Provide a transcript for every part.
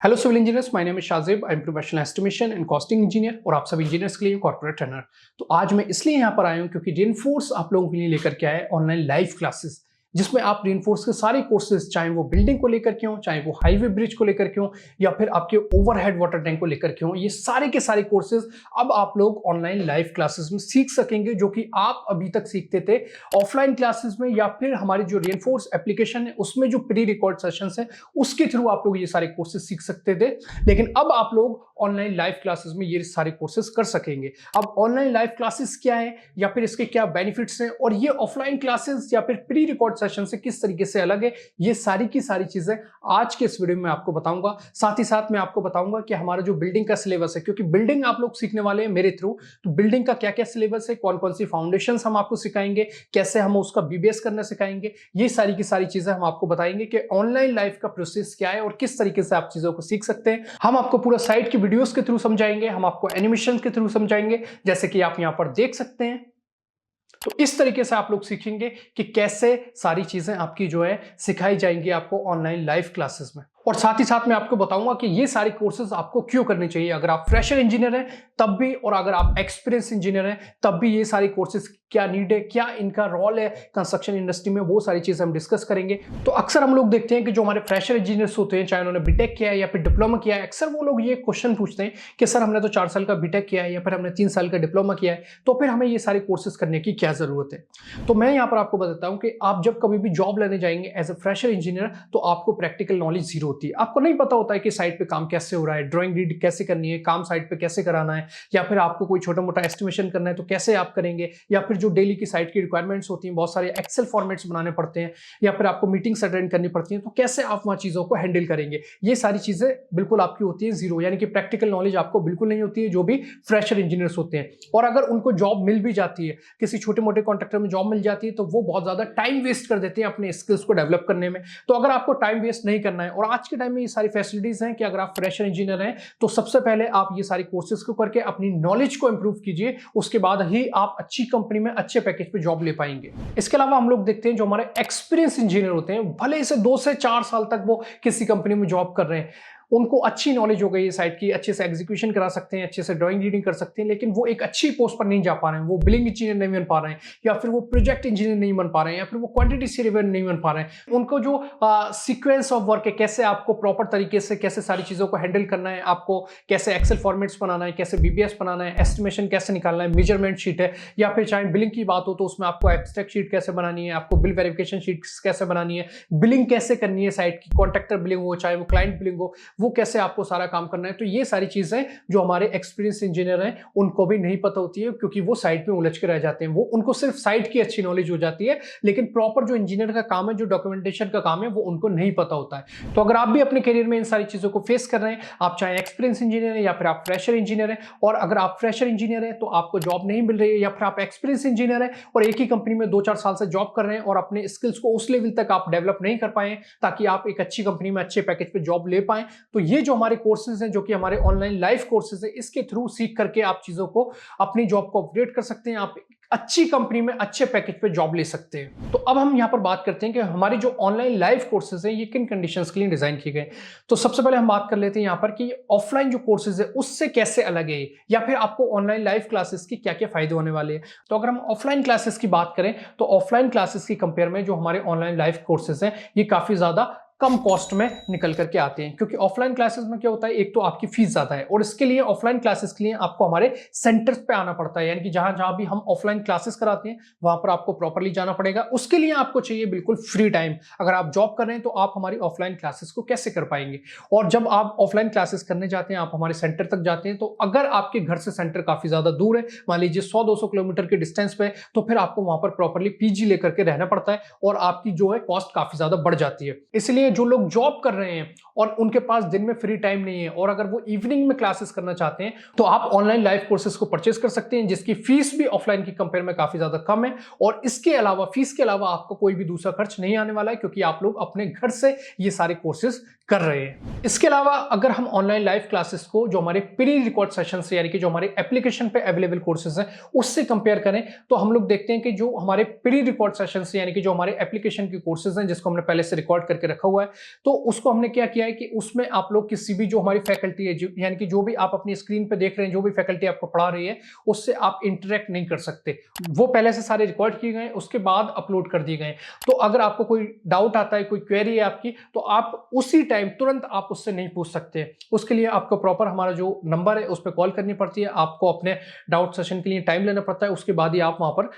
Hello civil engineers, my name is Shajib. I am professional estimation and costing engineer और आप सभी engineers के लिए कॉर्पोरेट ट्रेनर। तो आज मैं इसलिए यहाँ पर आया हूँ क्योंकि रेनफोर्स आप लोगों के लिए लेकर के आया है ऑनलाइन लाइव क्लासेस, जिसमें आप रेनफोर्स के सारे कोर्सेज, चाहे वो बिल्डिंग को लेकर के हों, चाहे वो हाईवे ब्रिज को लेकर के हों, या फिर आपके ओवरहेड वाटर टैंक को लेकर के हों, ये सारे के सारे कोर्सेज अब आप लोग ऑनलाइन लाइव क्लासेस में सीख सकेंगे, जो कि आप अभी तक सीखते थे ऑफलाइन क्लासेस में, या फिर हमारी जो रेनफोर्स एप्लीकेशन है उसमें जो प्री रिकॉर्ड सेशंस है उसके थ्रू आप लोग ये सारे कोर्सेज सीख सकते थे। लेकिन अब आप लोग ऑनलाइन लाइव क्लासेस में ये सारे कोर्सेज कर सकेंगे। अब ऑनलाइन लाइव क्लासेस क्या है, या फिर इसके क्या बेनिफिट्स हैं, और ये ऑफलाइन क्लासेस या फिर प्री रिकॉर्ड सेशन से किस तरीके से अलग है, ये सारी की सारी चीजें आज के इस वीडियो में आपको बताऊंगा। साथ ही साथ मैं आपको बताऊंगा कि हमारा जो बिल्डिंग का सिलेबस है, क्योंकि बिल्डिंग आप लोग सीखने वाले हैं मेरे थ्रू, तो बिल्डिंग का क्या क्या सिलेबस है, कौन कौन सी फाउंडेशन हम आपको सिखाएंगे, कैसे हम उसका बीबीएस करना सिखाएंगे, ये सारी की सारी चीजें हम आपको बताएंगे कि ऑनलाइन लाइफ का प्रोसेस क्या है और किस तरीके से आप चीजों को सीख सकते हैं। हम आपको पूरा साइट की वीडियोस के थ्रू समझाएंगे, हम आपको एनिमेशन के थ्रू समझाएंगे, जैसे कि आप यहां पर देख सकते हैं। तो इस तरीके से आप लोग सीखेंगे कि कैसे सारी चीजें आपकी जो है सिखाई जाएंगी आपको ऑनलाइन लाइव क्लासेस में। और साथ ही साथ मैं आपको बताऊंगा कि ये सारे कोर्सेज आपको क्यों करने चाहिए, अगर आप फ्रेशर इंजीनियर हैं तब भी, और अगर आप एक्सपीरियंस इंजीनियर हैं तब भी ये सारे कोर्सेज क्या नीड है, क्या इनका रोल है कंस्ट्रक्शन इंडस्ट्री में, वो सारी चीजें हम डिस्कस करेंगे। तो अक्सर हम लोग देखते हैं कि जो हमारे फ्रेशर इंजीनियर्स होते हैं, चाहे उन्होंने बीटेक किया है या फिर डिप्लोमा किया है, अक्सर वो लोग ये क्वेश्चन पूछते हैं कि सर हमने तो 4 साल का बीटेक किया है या फिर हमने 3 साल का डिप्लोमा किया है, तो फिर हमें ये सारे कोर्सेज करने की क्या जरूरत है। तो मैं यहाँ पर आपको बताता हूँ कि आप जब कभी भी जॉब लेने जाएंगे एज ए फ्रेशर इंजीनियर, तो आपको प्रैक्टिकल नॉलेज जीरो होती है। आपको नहीं पता होता है कि साइट पे काम कैसे हो रहा है, ड्राइंग रीड कैसे करनी है, काम साइट पे कैसे कराना है, या फिर आपको कोई छोटा मोटा एस्टिमेशन करना है तो कैसे आप करेंगे, या फिर जो डेली की साइट की रिक्वायरमेंट्स होती हैं, बहुत सारे एक्सेल फॉर्मेट्स बनाने पड़ते हैं, या फिर आपको मीटिंग्स अटेंड करनी पड़ती हैं, तो कैसे आप वहां चीजों को हैंडल करेंगे। ये सारी चीजें बिल्कुल आपकी होती है जीरो, यानी कि प्रैक्टिकल नॉलेज आपको बिल्कुल नहीं होती है जो भी फ्रेशर इंजीनियर्स होते हैं। और अगर उनको जॉब मिल भी जाती है, किसी छोटे मोटे कॉन्ट्रैक्टर में जॉब मिल जाती है, तो वो बहुत ज्यादा टाइम वेस्ट कर देते हैं अपने स्किल्स को डेवलप करने में। तो अगर आपको टाइम वेस्ट नहीं करना है, और आज के टाइम में ये सारी फैसिलिटीज हैं कि अगर आप फ्रेशर इंजीनियर हैं तो सबसे पहले आप ये सारी कोर्सेज को करके अपनी नॉलेज को इंप्रूव कीजिए, उसके बाद ही आप अच्छी कंपनी में अच्छे पैकेज पे जॉब ले पाएंगे। इसके अलावा हम लोग देखते हैं जो हमारे एक्सपीरियंस इंजीनियर होते हैं, भले से 2 से 4 साल तक वो किसी कंपनी में जॉब कर रहे हैं, उनको अच्छी नॉलेज हो गई है साइट की, अच्छे से एग्जीक्यूशन करा सकते हैं, अच्छे से ड्राइंग रीडिंग कर सकते हैं, लेकिन वो एक अच्छी पोस्ट पर नहीं जा पा रहे हैं, वो बिलिंग इंजीनियर नहीं बन पा रहे हैं, या फिर वो प्रोजेक्ट इंजीनियर नहीं बन पा रहे हैं, या फिर वो क्वांटिटी सर्वेयर नहीं बन पा रहे हैं। उनको जो सीक्वेंस ऑफ वर्क है, कैसे आपको प्रॉपर तरीके से कैसे सारी चीजों को हैंडल करना है, आपको कैसे एक्सेल फॉर्मेट्स बनाना है, कैसे बीबीएस बनाना है, एस्टिमेशन कैसे निकालना है, मेजरमेंट शीट है, या फिर चाहे बिलिंग की बात हो तो उसमें आपको एब्स्ट्रैक्ट शीट कैसे बनानी है, आपको बिल वेरिफिकेशन शीट कैसे बनानी है, बिलिंग कैसे करनी है साइट की, कॉन्ट्रैक्टर बिलिंग हो चाहे वो क्लाइंट बिलिंग हो, वो कैसे आपको सारा काम करना है। तो ये सारी चीजें जो हमारे एक्सपीरियंस इंजीनियर हैं उनको भी नहीं पता होती है, क्योंकि वो साइट में उलझ के रह जाते हैं। वो उनको सिर्फ साइट की अच्छी नॉलेज हो जाती है, लेकिन प्रॉपर जो इंजीनियर का काम है, जो डॉक्यूमेंटेशन का काम है, वो उनको नहीं पता होता है। तो अगर आप भी अपने करियर में इन सारी चीजों को फेस कर रहे हैं, आप चाहे एक्सपीरियंस इंजीनियर है या फिर आप फ्रेशर इंजीनियर है, और अगर आप फ्रेशर इंजीनियर है तो आपको जॉब नहीं मिल रही है, या फिर आप एक्सपीरियंस इंजीनियर है और एक ही कंपनी में 2-4 साल से जॉब कर रहे हैं और अपने स्किल्स को उस लेवल तक आप डेवलप नहीं कर पाए ताकि आप एक अच्छी कंपनी में अच्छे पैकेज पे जॉब ले पाए, तो ये जो हमारे कोर्सेज हैं, जो कि हमारे ऑनलाइन लाइव कोर्सेज है, इसके थ्रू सीख करके आप चीजों को, अपनी जॉब को अपग्रेड कर सकते हैं, आप अच्छी कंपनी में अच्छे पैकेज पे जॉब ले सकते हैं। तो अब हम यहां पर बात करते हैं कि हमारे जो ऑनलाइन लाइव कोर्सेज हैं ये किन कंडीशंस के लिए डिजाइन किए गए। तो सबसे पहले हम बात कर लेते हैं यहां पर कि ऑफलाइन जो कोर्सेज है उससे कैसे अलग है, या फिर आपको ऑनलाइन लाइव क्लासेस की क्या क्या फायदे होने वाले हैं। तो अगर हम ऑफलाइन क्लासेस की बात करें तो ऑफलाइन क्लासेस की कंपेयर में जो हमारे ऑनलाइन लाइव कोर्सेज हैं ये काफी ज्यादा कम कॉस्ट में निकल करके आते हैं, क्योंकि ऑफलाइन क्लासेस में क्या होता है, एक तो आपकी फीस ज्यादा है, और इसके लिए ऑफलाइन क्लासेस के लिए आपको हमारे सेंटर्स पे आना पड़ता है, यानी कि जहां जहां भी हम ऑफलाइन क्लासेस कराते हैं वहां पर आपको प्रॉपरली जाना पड़ेगा। उसके लिए आपको चाहिए बिल्कुल फ्री टाइम। अगर आप जॉब कर रहे हैं तो आप हमारी ऑफलाइन क्लासेस को कैसे कर पाएंगे, और जब आप ऑफलाइन क्लासेस करने जाते हैं, आप हमारे सेंटर तक जाते हैं, तो अगर आपके घर से सेंटर काफी ज्यादा दूर है, मान लीजिए 100-200 किलोमीटर के डिस्टेंस पे, तो फिर आपको वहां पर प्रॉपरली पीजी लेकर के रहना पड़ता है, और आपकी जो है कॉस्ट काफी ज्यादा बढ़ जाती है। इसलिए जो लोग जॉब कर रहे हैं और उनके पास दिन में फ्री टाइम नहीं है, और अगर वो इवनिंग में क्लासेस करना चाहते हैं, तो आप ऑनलाइन लाइव कोर्सेज को परचेस कर सकते हैं, जिसकी फीस भी ऑफलाइन की कंपेयर में काफी ज्यादा कम है, और इसके अलावा फीस के अलावा आपको कोई भी दूसरा खर्च नहीं आने वाला है, क्योंकि आप लोग अपने घर से ये सारे कोर्सेज कर रहे हैं। इसके अलावा अगर हम ऑनलाइन लाइव क्लासेस को जो हमारे प्री रिकॉर्ड सेशन से, यानी कि जो हमारे एप्लीकेशन पे अवेलेबल कोर्सेज हैं उससे कंपेयर करें, तो हम लोग देखते हैं कि जो हमारे प्री रिकॉर्ड सेशन से, यानी कि जो हमारे एप्लीकेशन के कोर्सेज हैं जिसको हमने पहले से रिकॉर्ड करके रखा हुआ हुआ है। तो उसको हमने क्या किया है कि उसमें आप लोग किसी भी जो हमारी फैकल्टी है, यानी कि जो भी आप अपनी स्क्रीन पे देख रहे हैं, जो भी फैकल्टी आपको पढ़ा रही है, उससे आप इंटरेक्ट नहीं कर सकते। वो पहले से सारे रिकॉर्ड किए गए, उसके बाद अपलोड कर दिए गए। तो अगर आपको कोई डाउट आता है, कोई क्वेरी है आपकी, तो आप उसी टाइम तुरंत आप उससे नहीं पूछ सकते। उसके लिए आपको प्रॉपर हमारा जो नंबर है उस पर कॉल करनी पड़ती है, आपको अपने डाउट सेशन के लिए टाइम लेना पड़ता है, उसके बाद ही आप वहां पर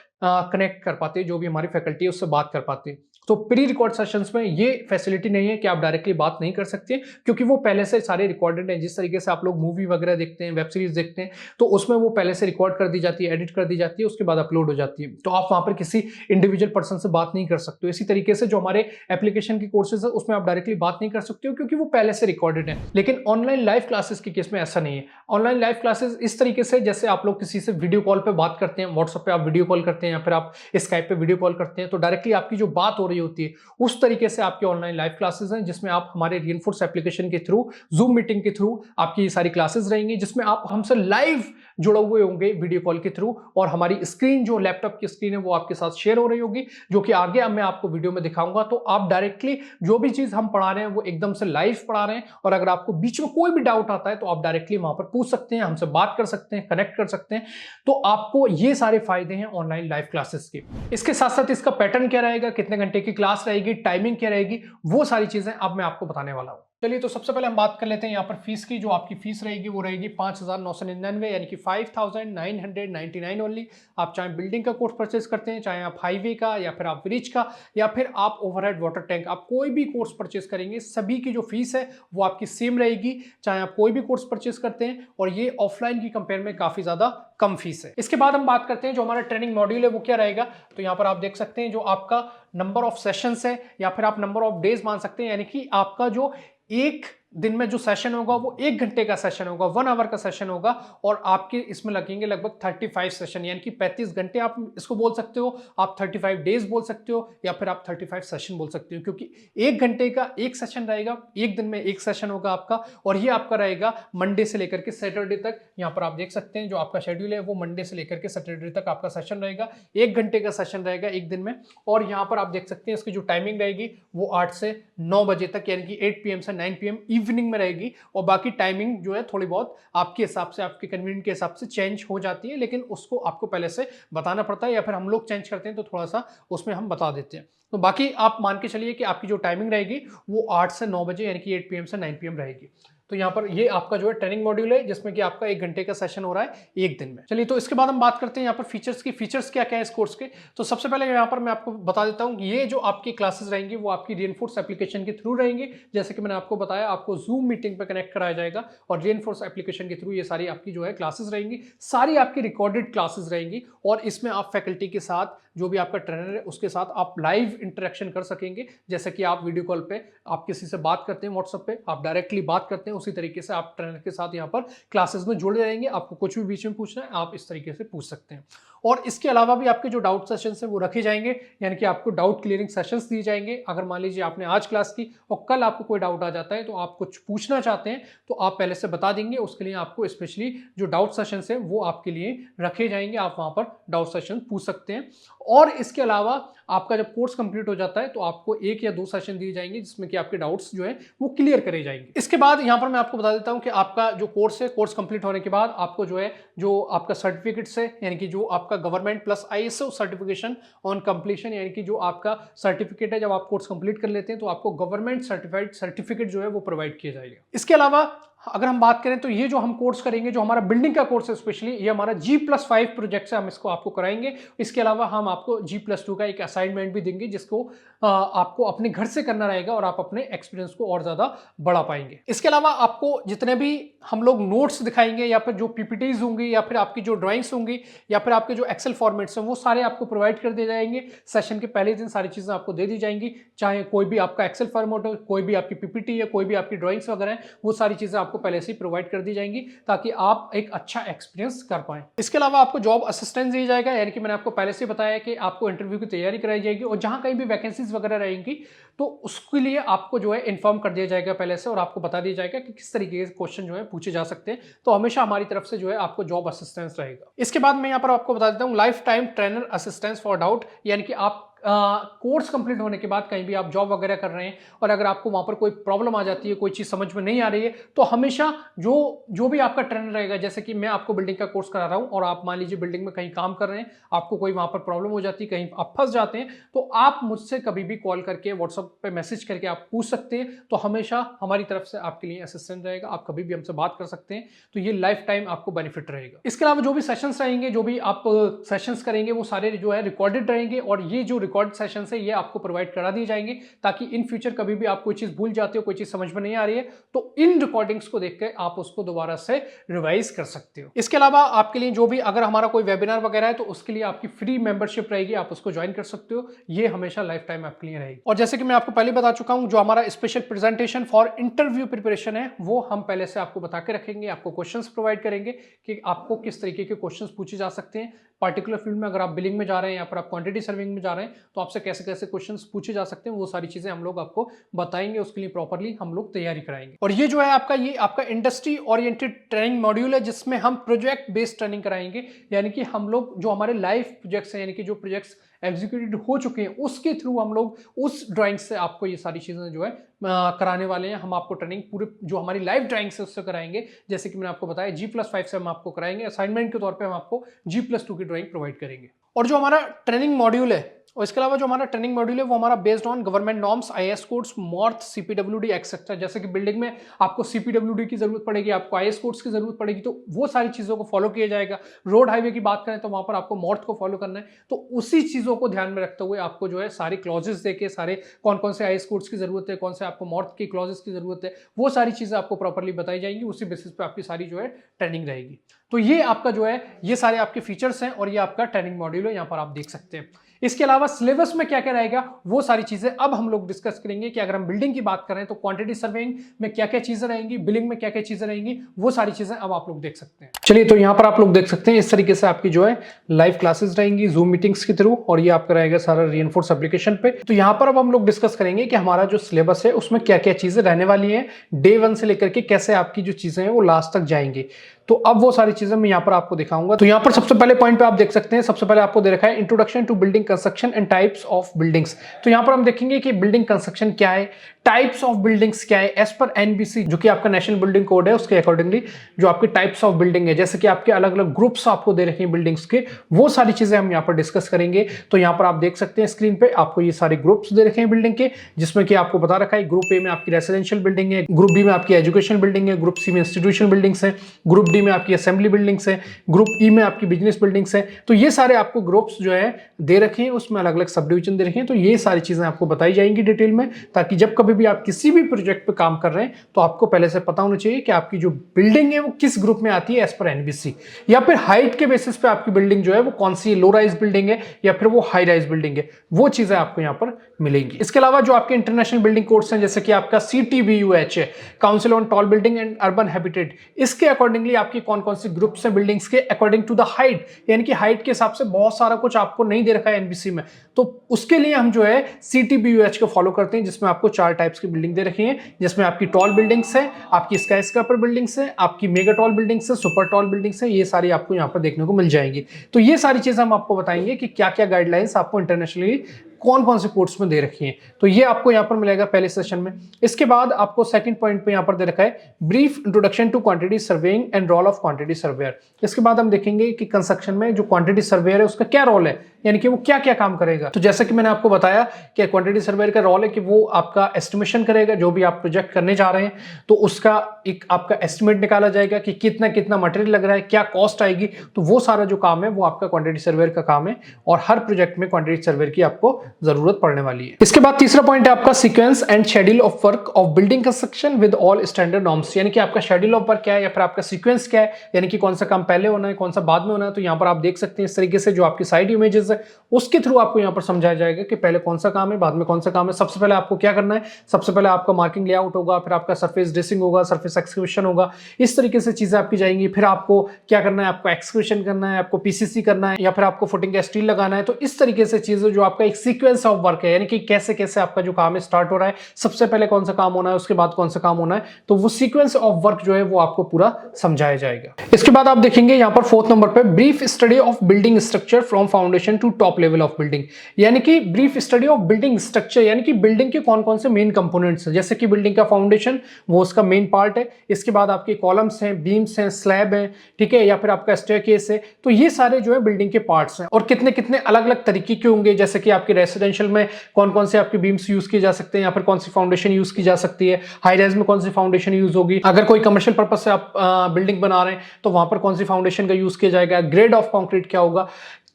कनेक्ट कर पाते हैं, जो भी हमारी फैकल्टी है उससे बात कर पाते हैं। तो प्री रिकॉर्ड सेशंस में ये फैसिलिटी नहीं है कि आप डायरेक्टली बात नहीं कर सकते, क्योंकि वो पहले से सारे रिकॉर्डेड हैं। जिस तरीके से आप लोग मूवी वगैरह देखते हैं, वेब सीरीज देखते हैं, तो उसमें वो पहले से रिकॉर्ड कर दी जाती है, एडिट कर दी जाती है, उसके बाद अपलोड हो जाती है। तो आप वहां पर किसी इंडिविजुअल पर्सन से बात नहीं कर सकते। इसी तरीके से जो हमारे एप्लीकेशन की कोर्सेज है उसमें आप डायरेक्टली बात नहीं कर सकते हो, क्योंकि वो पहले से रिकॉर्डेड है। लेकिन ऑनलाइन लाइव क्लासेस के केस में ऐसा नहीं है। ऑनलाइन लाइव क्लासेस इस तरीके से, जैसे आप लोग किसी से वीडियो कॉल पे बात करते हैं, व्हाट्सएप पे आप वीडियो कॉल करते हैं या फिर आप स्काइप पे वीडियो कॉल करते हैं, तो डायरेक्टली आपकी जो बात हो रही होती है उस तरीके से आपकी ऑनलाइन लाइव क्लासेस हैं, जिसमें आप हमारे रिइंफोर्स एप्लीकेशन के थ्रू, जूम मीटिंग के थ्रू आपकी ये सारी क्लासेस रहेंगी, जिसमें आप हमसे लाइव जुड़े हुए होंगे वीडियो कॉल के थ्रू, और हमारी स्क्रीन जो लैपटॉप की स्क्रीन है वो आपके साथ शेयर हो रही होगी, जो कि आगे अब मैं आपको वीडियो में दिखाऊंगा। तो आप डायरेक्टली जो भी चीज हम पढ़ा रहे हैं वो एकदम से लाइव पढ़ा रहे हैं, और अगर आपको बीच में कोई भी डाउट आता है तो आप डायरेक्टली वहां पर पूछ सकते हैं, हमसे बात कर सकते हैं, कनेक्ट कर सकते हैं। तो आपको ये सारे फायदे हैं ऑनलाइन लाइव क्लासेस के। इसके साथ साथ इसका पैटर्न क्या रहेगा, कितने घंटे की क्लास रहेगी, टाइमिंग क्या रहेगी, वो सारी चीजें अब मैं आपको बताने वाला हूं। चलिए, तो सबसे पहले हम बात कर लेते हैं यहाँ पर फीस की। जो आपकी फीस रहेगी वो रहेगी 5,999, यानी कि 5,999 ओनली। आप चाहे बिल्डिंग का कोर्स परचेज करते हैं, चाहे आप हाईवे का, या फिर आप ब्रिज का, या फिर आप ओवरहेड वाटर टैंक, आप कोई भी कोर्स परचेज करेंगे, सभी की जो फीस है वो आपकी सेम रहेगी, चाहे आप कोई भी कोर्स परचेज करते हैं। और ये ऑफलाइन की कंपेयर में काफी ज्यादा कम फीस है। इसके बाद हम बात करते हैं जो हमारा ट्रेनिंग मॉड्यूल है वो क्या रहेगा। तो यहाँ पर आप देख सकते हैं जो आपका नंबर ऑफ सेशंस है, या फिर आप नंबर ऑफ डेज मान सकते हैं, यानी कि आपका जो एक दिन में जो सेशन होगा वो 1 घंटे का सेशन होगा, 1 आवर का सेशन होगा, और आपके इसमें लगेंगे लगभग 35 सेशन, यानी कि 35 घंटे आप इसको बोल सकते हो, आप 35 डेज बोल सकते हो, या फिर आप 35 सेशन बोल सकते हो, क्योंकि 1 घंटे का एक सेशन रहेगा, एक दिन में एक सेशन होगा आपका, और ये आपका रहेगा मंडे से लेकर के सैटरडे तक। यहाँ पर आप देख सकते हैं जो आपका शेड्यूल है वो मंडे से लेकर के सैटरडे तक आपका सेशन रहेगा, 1 घंटे का सेशन रहेगा एक दिन में। और यहाँ पर आप देख सकते हैं इसकी जो टाइमिंग रहेगी वो 8 से 9 बजे तक, यानी कि 8 PM से 9 PM इवनिंग में रहेगी। और बाकी टाइमिंग जो है थोड़ी बहुत आपके हिसाब से, आपके कन्वीनियंट के हिसाब से चेंज हो जाती है, लेकिन उसको आपको पहले से बताना पड़ता है, या फिर हम लोग चेंज करते हैं तो थोड़ा सा उसमें हम बता देते हैं। तो बाकी आप मान के चलिए कि आपकी जो टाइमिंग रहेगी वो 8 से 9 बजे, यानी कि 8 PM से 9 PM रहेगी। तो यहाँ पर ये आपका जो है ट्रेनिंग मॉड्यूल है, जिसमें कि आपका 1 घंटे का सेशन हो रहा है एक दिन में। चलिए, तो इसके बाद हम बात करते हैं यहाँ पर फीचर्स की। फीचर्स क्या क्या है इस कोर्स के। तो सबसे पहले यहाँ पर मैं आपको बता देता हूँ, ये जो आपकी क्लासेस रहेंगी वो आपकी रिइंफोर्स एप्लीकेशन के थ्रू रहेंगी। जैसे कि मैंने आपको बताया, आपको जूम मीटिंग पर कनेक्ट कराया जाएगा, और रिइंफोर्स एप्लीकेशन के थ्रू ये सारी आपकी जो है क्लासेस रहेंगी, सारी आपकी रिकॉर्डेड क्लासेस रहेंगी। और इसमें आप फैकल्टी के साथ, जो भी आपका ट्रेनर है उसके साथ आप लाइव इंटरेक्शन कर सकेंगे। जैसे कि आप वीडियो कॉल पे आप किसी से बात करते हैं, व्हाट्सएप पे आप डायरेक्टली बात करते हैं, उसी तरीके से आप ट्रेनर के साथ यहाँ पर क्लासेस में जुड़े रहेंगे। आपको कुछ भी बीच में पूछना है आप इस तरीके से पूछ सकते हैं। और इसके अलावा भी आपके जो डाउट सेशंस हैं वो रखे जाएंगे, यानी कि आपको डाउट क्लियरिंग सेशंस दिए जाएंगे। अगर मान लीजिए आपने आज क्लास की और कल आपको कोई डाउट आ जाता है, तो आप कुछ पूछना चाहते हैं तो आप पहले से बता देंगे, उसके लिए आपको स्पेशली जो डाउट सेशंस हैं वो आपके लिए रखे जाएंगे, आप वहां पर डाउट सेशन पूछ सकते हैं। और इसके अलावा आपका जब कोर्स कंप्लीट हो जाता है तो आपको 1 या 2 सेशन दिए जाएंगे, जिसमें कि आपके डाउट्स जो है वो क्लियर करे जाएंगे। इसके बाद यहाँ पर मैं आपको बता देता हूँ कि आपका जो कोर्स है, कोर्स कंप्लीट होने के बाद आपको जो है, जो आपका सर्टिफिकेट्स है, यानी कि जो आपका government plus ISO certification on completion, यानी कि जो आपका सर्टिफिकेट है, जब आप कोर्स कंप्लीट कर लेते हैं तो आपको गवर्नमेंट सर्टिफाइड सर्टिफिकेट जो है वो प्रोवाइड किया जाएगा। इसके अलावा अगर हम बात करें तो ये जो हम कोर्स करेंगे, जो हमारा बिल्डिंग का कोर्स है स्पेशली, ये हमारा G+5 प्रोजेक्ट से हम इसको आपको कराएंगे। इसके अलावा हम आपको G+2 का एक असाइनमेंट भी देंगे, जिसको आपको अपने घर से करना रहेगा, और आप अपने एक्सपीरियंस को और ज्यादा बढ़ा पाएंगे। इसके अलावा आपको जितने भी हम लोग नोट्स दिखाएंगे, या फिर जो PPTs होंगी, या फिर आपकी जो ड्राइंग्स होंगी, या फिर आपके जो एक्सेल फॉर्मेट्स हैं, वो सारे आपको प्रोवाइड कर दिए जाएंगे। सेशन के पहले दिन सारी चीजें आपको दे दी जाएंगी, चाहे कोई भी आपका एक्सेल फॉर्मेट हो, कोई भी आपकी PPT है, कोई भी आपकी ड्राइंग्स वगैरह है, वो सारी चीजें आपको पहले से प्रोवाइड कर दी जाएंगी, ताकि आप एक अच्छा एक्सपीरियंस कर पाएं। इसके अलावा आपको जॉब असिस्टेंस दिया जाएगा, यानी कि मैंने आपको पहले से बताया कि आपको इंटरव्यू की तैयारी कराई जाएगी, और जहां कहीं भी वैकेंसीज वगैरह रहेंगी तो उसके लिए आपको जो है इन्फॉर्म कर दिया जाएगा पहले से, और आपको बता दिया जाएगा कि किस तरीके के क्वेश्चन जो है पूछे जा सकते हैं। तो हमेशा हमारी तरफ से जो है आपको जॉब असिस्टेंस रहेगा। इसके बाद मैं यहाँ पर आपको बता देता हूँ life time trainer assistance for doubt, यानी कि आप कोर्स कंप्लीट होने के बाद कहीं भी आप जॉब वगैरह कर रहे हैं और अगर आपको वहाँ पर कोई प्रॉब्लम आ जाती है, कोई चीज़ समझ में नहीं आ रही है, तो हमेशा जो भी आपका ट्रेनर रहेगा, जैसे कि मैं आपको बिल्डिंग का कोर्स करा रहा हूँ और आप मान लीजिए बिल्डिंग में कहीं काम कर रहे हैं, आपको कोई वहाँ पर प्रॉब्लम हो जाती है, कहीं आप फंस जाते हैं, तो आप मुझसे कभी भी कॉल करके व्हाट्सएप पे मैसेज करके आप पूछ सकते हैं। तो हमेशा हमारी तरफ से आपके लिए असिस्टेंट रहेगा, आप कभी भी हमसे बात कर सकते हैं। तो ये लाइफ टाइम आपको बेनिफिट रहेगा। इसके अलावा जो भी सेशंस रहेंगे, जो भी आप सेशंस करेंगे, वो सारे जो है रिकॉर्डेड रहेंगे और ये जो रिकॉर्ड सेशंस है ये आपको प्रोवाइड करा दिए जाएंगे, ताकि इन फ्यूचर कभी भी आप कोई चीज भूल जाते हो, कोई चीज समझ में नहीं आ रही है, तो इन रिकॉर्डिंग्स को देख के आप उसको दोबारा से रिवाइज कर सकते हो। इसके अलावा आपके लिए जो भी अगर हमारा कोई वेबिनार वगैरह है तो उसके लिए आपकी फ्री मेंबरशिप रहेगी, आप उसको ज्वाइन कर सकते हो। ये हमेशा लाइफ टाइम आपके लिए रहेगी। और जैसे कि मैं आपको पहले बता चुका हूं, जो हमारा special presentation for interview preparation है वो हम पहले से आपको बता के रखेंगे, आपको क्वेश्चंस प्रोवाइड करेंगे कि आपको किस तरीके के क्वेश्चंस पूछे जा सकते हैं। पार्टिकुलर फील्ड में अगर आप बिलिंग में जा रहे हैं या फिर आप क्वांटिटी सर्विंग में जा रहे हैं तो आपसे कैसे कैसे क्वेश्चंस पूछे जा सकते हैं, वो सारी चीजें हम लोग आपको बताएंगे। उसके लिए प्रॉपर्ली हम लोग तैयारी कराएंगे। और ये जो है आपका इंडस्ट्री ओरिएंटेड ट्रेनिंग मॉड्यूल है, जिसमें हम प्रोजेक्ट बेस्ड ट्रेनिंग कराएंगे। यानी कि हम लोग जो हमारे लाइव प्रोजेक्ट्स हैं, यानी कि जो प्रोजेक्ट्स एग्जीक्यूटेड हो चुके हैं, उसके थ्रू हम लोग उस ड्राइंग से आपको ये सारी चीजें जो है कराने वाले हैं। हम आपको ट्रेनिंग पूरे जो हमारी लाइव ड्राइंग से उससे कराएंगे। जैसे कि मैंने आपको बताया G+5 से हम आपको कराएंगे, असाइनमेंट के तौर पे हम आपको G+2 की ड्राइंग प्रोवाइड करेंगे। और जो हमारा ट्रेनिंग मॉड्यूल है, और इसके अलावा जो हमारा ट्रेनिंग मॉड्यूल है वो हमारा based on government norms, IAS codes, मॉर्थ, CPWD etcetera. जैसे कि बिल्डिंग में आपको CPWD की जरूरत पड़ेगी, आपको IAS कोड्स की जरूरत पड़ेगी, तो वो सारी चीजों को फॉलो किया जाएगा। रोड हाईवे की बात करें तो वहां पर आपको मॉर्थ को फॉलो करना है। तो उसी चीजों को ध्यान में रखते हुए आपको जो है सारे क्लॉजेस देके, सारे कौन कौन से IAS कोड्स की जरूरत है, कौन से आपको मॉर्थ की क्लॉजेस की जरूरत है, वो सारी चीजें आपको प्रॉपर्ली बताई जाएंगी। उसी बेसिस पे आपकी सारी जो है ट्रेनिंग रहेगी। तो ये आपका जो है ये सारे आपके फीचर्स हैं और ये आपका ट्रेनिंग मॉड्यूल है, यहाँ पर आप देख सकते हैं। इसके अलावा सिलेबस में क्या क्या रहेगा वो सारी चीजें अब हम लोग डिस्कस करेंगे कि अगर हम बिल्डिंग की बात करें तो क्वांटिटी सर्वेइंग में क्या क्या चीजें रहेंगी, बिलिंग में क्या क्या चीजें रहेंगी, वो सारी चीजें अब आप लोग देख सकते हैं। चलिए, तो यहाँ पर आप लोग देख सकते हैं इस तरीके से आपकी जो है लाइव क्लासेस रहेंगी जूम मीटिंग्स के थ्रू, और ये आपका रहेगा सारा रीइंफोर्स एप्लीकेशन पे। तो यहाँ पर अब हम लोग डिस्कस करेंगे कि हमारा जो सिलेबस है उसमें क्या क्या चीजें रहने वाली है, डे 1 से लेकर के कैसे आपकी जो चीजें हैं वो लास्ट तक जाएंगी। तो अब वो सारी चीजें मैं यहाँ पर आपको दिखाऊंगा। तो यहाँ पर सबसे पहले पॉइंट पे आप देख सकते हैं, सबसे पहले आपको दे रखा है introduction to building construction and types of buildings. तो यहाँ पर हम देखेंगे कि बिल्डिंग कंस्ट्रक्शन क्या है, टाइप्स ऑफ बिल्डिंग्स क्या है, एज पर NBC जो कि आपका नेशनल बिल्डिंग कोड है उसके अकॉर्डिंगली जो आपके टाइप्स ऑफ बिल्डिंग है, जैसे कि आपके अलग अलग ग्रुप्स आपको दे रखे हैं बिल्डिंग्स के, वो सारी चीजें हम यहाँ पर डिस्कस करेंगे। तो यहाँ पर आप देख सकते हैं स्क्रीन पे आपको ये सारे ग्रुप्स दे रखे हैं बिल्डिंग के, जिसमें कि आपको बता रखा है ग्रुप ए में आपकी रेसिडेंशियल बिल्डिंग है, ग्रुप बी में आपकी एजुकेशन बिल्डिंग है, ग्रुप सी में इंस्टीट्यूशन बिल्डिंग्स है, ग्रुप डी में आपकी असेंबली बिल्डिंग्स है, ग्रुप ई में आपकी बिजनेस बिल्डिंग्स है। तो ये सारे आपको ग्रुप्स जो है दे रखे हैं, उसमें अलग अलग सब डिवीजन दे रखे हैं। तो ये सारी चीजें आपको बताई जाएंगी डिटेल में, ताकि जब कभी भी आप किसी भी प्रोजेक्ट पे काम कर रहे हैं तो आपको पहले से पता होना चाहिए कि आपकी जो बिल्डिंग है वो किस ग्रुप में आती है एज पर NBC, या फिर हाइट के बेसिस पे आपकी बिल्डिंग जो है वो कौन सी लो राइज बिल्डिंग है या फिर वो हाई राइज बिल्डिंग है, वो चीजें आपको यहाँ पर मिलेंगी। इसके अलावा जो आपके इंटरनेशनल बिल्डिंग कोड्स हैं, जैसे कि आपका CTBUH है, council on tall building and urban habitat, इसके अकॉर्डिंगली आपकी कौन कौन सी ग्रुप्स हैं बिल्डिंग्स के अकॉर्डिंग टू द हाइट, यानी कि हाइट के हिसाब से बहुत सारा कुछ आपको नहीं दे रखा है NBC में, तो उसके लिए हम जो है CTBUH को फॉलो करते हैं, जिसमें आपको 4 टाइप्स की बिल्डिंग दे रखी है, जिसमें आपकी टॉल बिल्डिंग्स है, आपकी स्काई स्क्रैपर बिल्डिंग्स है, आपकी मेगा टॉल बिल्डिंग्स है, सुपर टॉल बिल्डिंग्स है, ये सारी आपको यहाँ पर देखने को मिल जाएंगी। तो ये सारी चीजें हम आपको बताएंगे कि क्या क्या गाइडलाइंस आपको इंटरनेशनली कौन कौन से कोर्स में दे रखी हैं। तो ये आपको यहाँ पर मिलेगा पहले सेशन में। इसके बाद आपको सेकंड पॉइंट पे यहाँ पर दे रखा है brief introduction to quantity surveying and role of quantity surveyor. इसके बाद हम देखेंगे कि कंस्ट्रक्शन में जो क्वांटिटी सर्वेयर है उसका क्या रोल है, यानी कि वो क्या क्या काम करेगा। तो जैसे कि मैंने आपको बताया कि क्वांटिटी सर्वेयर का रोल है कि वो आपका एस्टिमेशन करेगा, जो भी आप प्रोजेक्ट करने जा रहे हैं तो उसका एक आपका एस्टिमेट निकाला जाएगा कि कितना कितना मटेरियल लग रहा है, क्या कॉस्ट आएगी। तो वो सारा जो काम है वो आपका क्वांटिटी सर्वेयर का काम है, और हर प्रोजेक्ट में क्वांटिटी सर्वेयर की आपको जरूरत पड़ने वाली है। इसके बाद तीसरा पॉइंट है आपका sequence and schedule of work of building construction with all standard norms, यानी कि आपका शेड्यूल ऑफ वर्क क्या है या फिर आपका सीक्वेंस क्या है, यानी कि कौन सा काम पहले होना है, कौन सा बाद में होना है। तो यहाँ पर आप देख सकते हैं इस तरीके से जो आपकी साइड इमेजेस है उसके थ्रू आपको यहाँ पर समझाया जाएगा कि पहले कौन सा काम है, बाद में कौन सा काम है। सबसे पहले आपको क्या करना है, सबसे पहले आपका मार्किंग लेआउट होगा, फिर आपका सरफेस ड्रेसिंग होगा, सरफेस एक्सक्यूशन होगा, इस तरीके से चीजें आपकी जाएंगी। फिर आपको क्या करना है, आपको एक्सक्यूशन करना है, आपको PCC करना है, या फिर आपको फुटिंग का स्टील लगाना है। तो इस तरीके से चीजें जो आपका एक सीक्वेंस ऑफ वर्क है, यानी कि कैसे कैसे आपका जो काम है स्टार्ट हो रहा है, सबसे पहले कौन सा काम होना है, उसके बाद कौन सा काम होना है, तो वो सीक्वेंस ऑफ वर्क जो है वो आपको पूरा समझाया जाएगा। इसके बाद आप देखेंगे यहाँ पर 4th नंबर पे brief study of building structure from foundation to top level of building, यानी कि brief study of building structure, यानी कि बिल्डिंग के कौन कौन से मेन कंपोनेंट्स हैं, जैसे कि बिल्डिंग का फाउंडेशन वो उसका मेन पार्ट है, इसके बाद आपके कॉलम्स हैं, बीम्स हैं, स्लैब हैं, ठीक है, या फिर आपका स्टेयरकेस है, तो ये सारे जो है बिल्डिंग के पार्ट्स हैं। और कितने कितने अलग अलग तरीके के होंगे, जैसे कि आपके रेसिडेंशियल में कौन कौन से आपके बीम्स यूज किए जा सकते हैं, या फिर कौन सी फाउंडेशन यूज की जा सकती है, हाई राइज में कौन सी फाउंडेशन यूज होगी, अगर कोई कमर्शियल पर्पज से आप बिल्डिंग बना रहे हैं तो वहां पर कौन सी फाउंडेशन का यूज किया जाएगा, ग्रेड ऑफ कंक्रीट क्या होगा,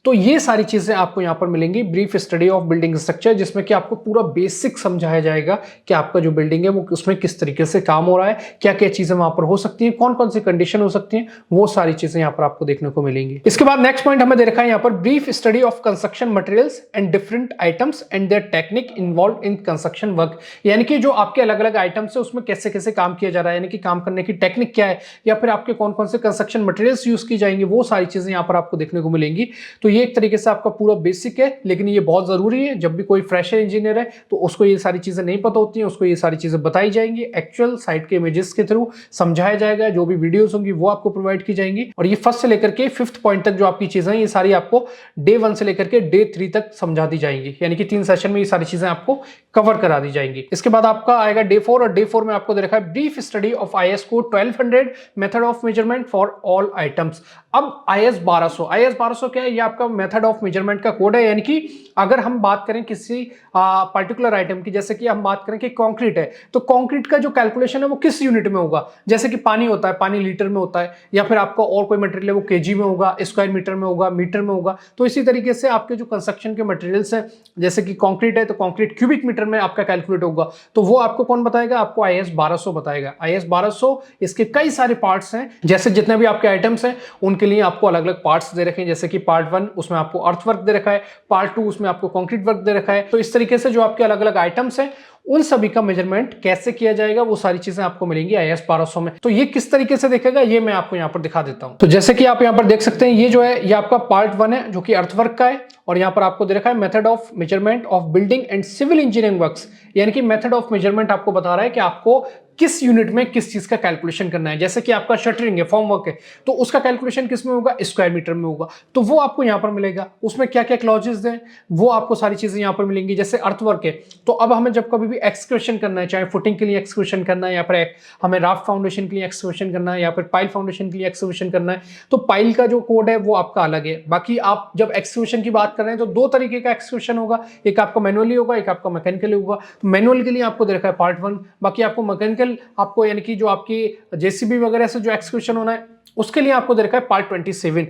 तो ये सारी चीजें आपको यहां पर मिलेंगी brief study of building structure, जिसमें कि आपको पूरा बेसिक समझाया जाएगा कि आपका जो बिल्डिंग है वो उसमें किस तरीके से काम हो रहा है, क्या क्या चीजें वहां पर हो सकती हैं, कौन कौन सी कंडीशन हो सकती हैं, वो सारी चीजें यहां पर आपको देखने को मिलेंगी। इसके बाद नेक्स्ट पॉइंट हमें दे रखा है यहां पर brief study of construction materials and different items and their technique involve in construction work, यानी कि जो आपके अलग अलग आइटम्स है उसमें कैसे कैसे काम किया जा रहा है, यानी कि काम करने की टेक्निक क्या है, या फिर आपके कौन कौन से कंस्ट्रक्शन मटेरियल्स यूज की जाएंगे, वो सारी चीजें यहां पर आपको देखने को मिलेंगी। तो ये एक तरीके से आपका पूरा बेसिक है, लेकिन ये बहुत जरूरी है, जब भी कोई फ्रेशर इंजीनियर है तो उसको ये सारी चीजें नहीं पता होती हैं, उसको ये सारी चीजें बताई जाएंगी, एक्चुअल साइट के इमेजेस के थ्रू समझाया जाएगा, जो भी वीडियोस होंगी वो आपको प्रोवाइड की जाएंगी। और ये फर्स्ट से लेकर के 5th पॉइंट तक जो आपकी चीजें हैं ये सारी आपको डे 1 से लेकर के डे 3 तक समझा दी जाएंगी, यानी कि 3 सेशन में ये सारी चीजें आपको कवर करा दी जाएंगी। इसके बाद आपका आएगा डे 4, और डे 4 में आपको दे रखा है brief study of IS code 1200 method of measurement for all items. अब IS 1200 क्या है, ये आपका मेथड ऑफ मेजरमेंट का कोड है, यानी कि अगर हम बात करें किसी पर्टिकुलर आइटम की, जैसे कि हम बात करें कि कंक्रीट है, तो कंक्रीट का जो कैलकुलेशन है वो किस यूनिट में होगा, जैसे कि पानी होता है, पानी लीटर में होता है, या फिर आपका और कोई मटेरियल है वो केजी में होगा, स्क्वायर मीटर में होगा, मीटर में होगा। तो इसी तरीके से आपके जो कंस्ट्रक्शन के मटेरियल्स हैं, जैसे कि कंक्रीट है तो कंक्रीट क्यूबिक मीटर में आपका कैलकुलेट होगा, तो वो आपको कौन बताएगा, आपको IS 1200 बताएगा। IS 1200 इसके कई सारे पार्ट्स हैं, जैसे जितने भी आपके आइटम्स हैं उनके लिए आपको अलग अलग पार्ट्स दे रखे हैं, जैसे कि पार्ट 1 उसमें आपको अर्थ वर्क दे रखा है, पार्ट 2 उसमें आपको कंक्रीट वर्क दे रखा है। तो इस तरीके से जो आपके अलग अलग आइटम्स हैं उन सभी का मेजरमेंट कैसे किया जाएगा वो सारी चीजें आपको मिलेंगी IS 1200 में। तो ये किस तरीके से देखेगा ये मैं आपको यहाँ पर दिखा देता हूँ। तो जैसे कि आप यहाँ पर देख सकते हैं, ये जो है ये आपका पार्ट 1 है जो कि अर्थवर्क का है, और यहाँ पर आपको दे रखा है method of measurement of building and civil engineering works, यानी कि मेथड ऑफ मेजरमेंट आपको बता रहा है कि आपको किस यूनिट में किस चीज का कैलकुलेशन करना है। जैसे कि आपका शटरिंग है, फॉर्म वर्क है, तो उसका कैलकुलेशन किस में होगा, स्क्वायर मीटर में होगा, तो वो आपको यहाँ पर मिलेगा। उसमें क्या क्या क्लॉजेस हैं वो आपको सारी चीजें यहाँ पर मिलेंगी। जैसे अर्थवर्क है तो अब हमें जब कभी भी एक्सक्वेशन करना है, चाहे फुटिंग के लिए एक्सक्वेशन करना है, या फिर हमें राफ्ट फाउंडेशन के लिए एक्सक्वेशन करना है, या फिर पाइल फाउंडेशन के लिए एक्सक्वेशन करना है, तो पाइल का जो कोड है वो आपका अलग है। बाकी आप जब एक्सक्वेशन की बात कर रहे हैं तो 2 तरीके का एक्सक्वेशन होगा, एक आपका मैनुअली होगा, एक आपका मैकेनिकली होगा। तो मैनुअल के लिए आपको दे रखा है पार्ट 1, बाकी आपको मैकेनिकल आपको यानी कि जो आपकी JCB वगैरह से जो एक्सक्वेशन होना है उसके लिए आपको दे रखा है पार्ट 27।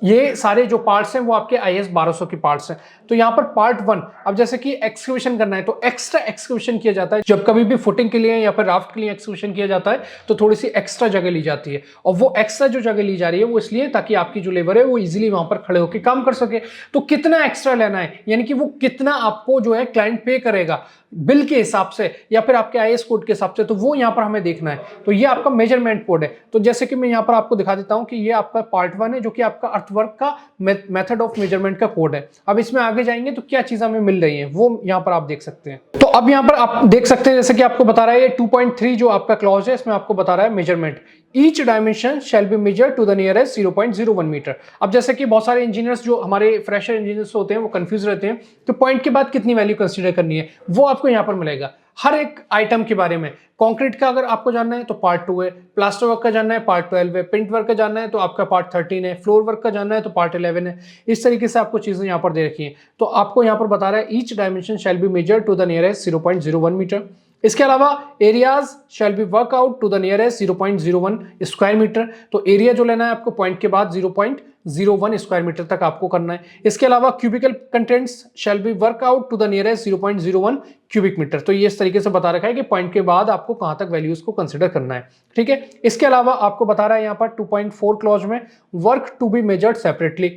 ये सारे जो पार्ट्स हैं वो आपके IS 1200 के पार्ट्स हैं। तो यहाँ पर पार्ट 1, अब जैसे कि एक्सक्वेशन करना है तो एक्स्ट्रा एक्सक्वेशन किया जाता है, जब कभी भी फुटिंग के लिए या फिर राफ्ट के लिए एक्सक्वेशन किया जाता है तो थोड़ी सी एक्स्ट्रा जगह ली जाती है, और वो एक्स्ट्रा जो जगह ली जा रही है वो इसलिए ताकि आपकी जो लेबर है वो इजीली वहां पर खड़े होकर काम कर सके। तो कितना एक्स्ट्रा लेना है, यानी कि वो कितना आपको जो है क्लाइंट पे करेगा बिल के हिसाब से या फिर आपके IS कोड के हिसाब से, तो वो यहाँ पर हमें देखना है। तो ये आपका मेजरमेंट कोड है। तो जैसे कि मैं यहाँ पर आपको दिखा देता हूँ कि ये आपका पार्ट 1 है जो कि आपका अर्थवर्क का मेथड ऑफ मेजरमेंट का कोड है। अब इसमें आगे जाएंगे तो क्या चीजें हमें मिल रही हैं वो यहाँ पर आप देख सकते हैं। तो अब यहाँ पर आप देख सकते हैं जैसे कि आपको बता रहा है ये 2.3 जो आपका क्लॉज है इसमें आपको बता रहा है measurement, each dimension shall be measure to the nearest 0.01 metre. अब जैसे कि बहुत सारे इंजीनियर्स जो हमारे फ्रेशर इंजीनियर्स होते हैं वो कंफ्यूज रहते हैं कि पॉइंट के बाद कितनी वैल्यू कंसीडर करनी है, वो आपको यहाँ पर मिलेगा हर एक आइटम के बारे में। कंक्रीट का अगर आपको जानना है तो पार्ट 2 है, प्लास्टर वर्क का जानना है पार्ट 12 है, पेंट वर्क का जानना है तो आपका पार्ट 13 है, फ्लोर वर्क का जानना है तो पार्ट 11 है। इस तरीके से आपको चीजें यहाँ पर दे रखी हैं। तो आपको यहाँ पर बता रहा है each dimension shall be measure to the nearest 0.01 metre. इसके अलावा areas shall be work out to the nearest 0.01 square metre. तो एरिया जो लेना है आपको पॉइंट के बाद 0.01 स्क्वायर मीटर तक आपको करना है। इसके अलावा cubical contents shall be work out to the nearest 0.01 cubic metre. तो ये इस तरीके से बता रखा है कि पॉइंट के बाद आपको कहां तक वैल्यूज को कंसिडर करना है, ठीक है। इसके अलावा आपको बता रहा है यहाँ पर 2.4 क्लॉज में work to be measured separately,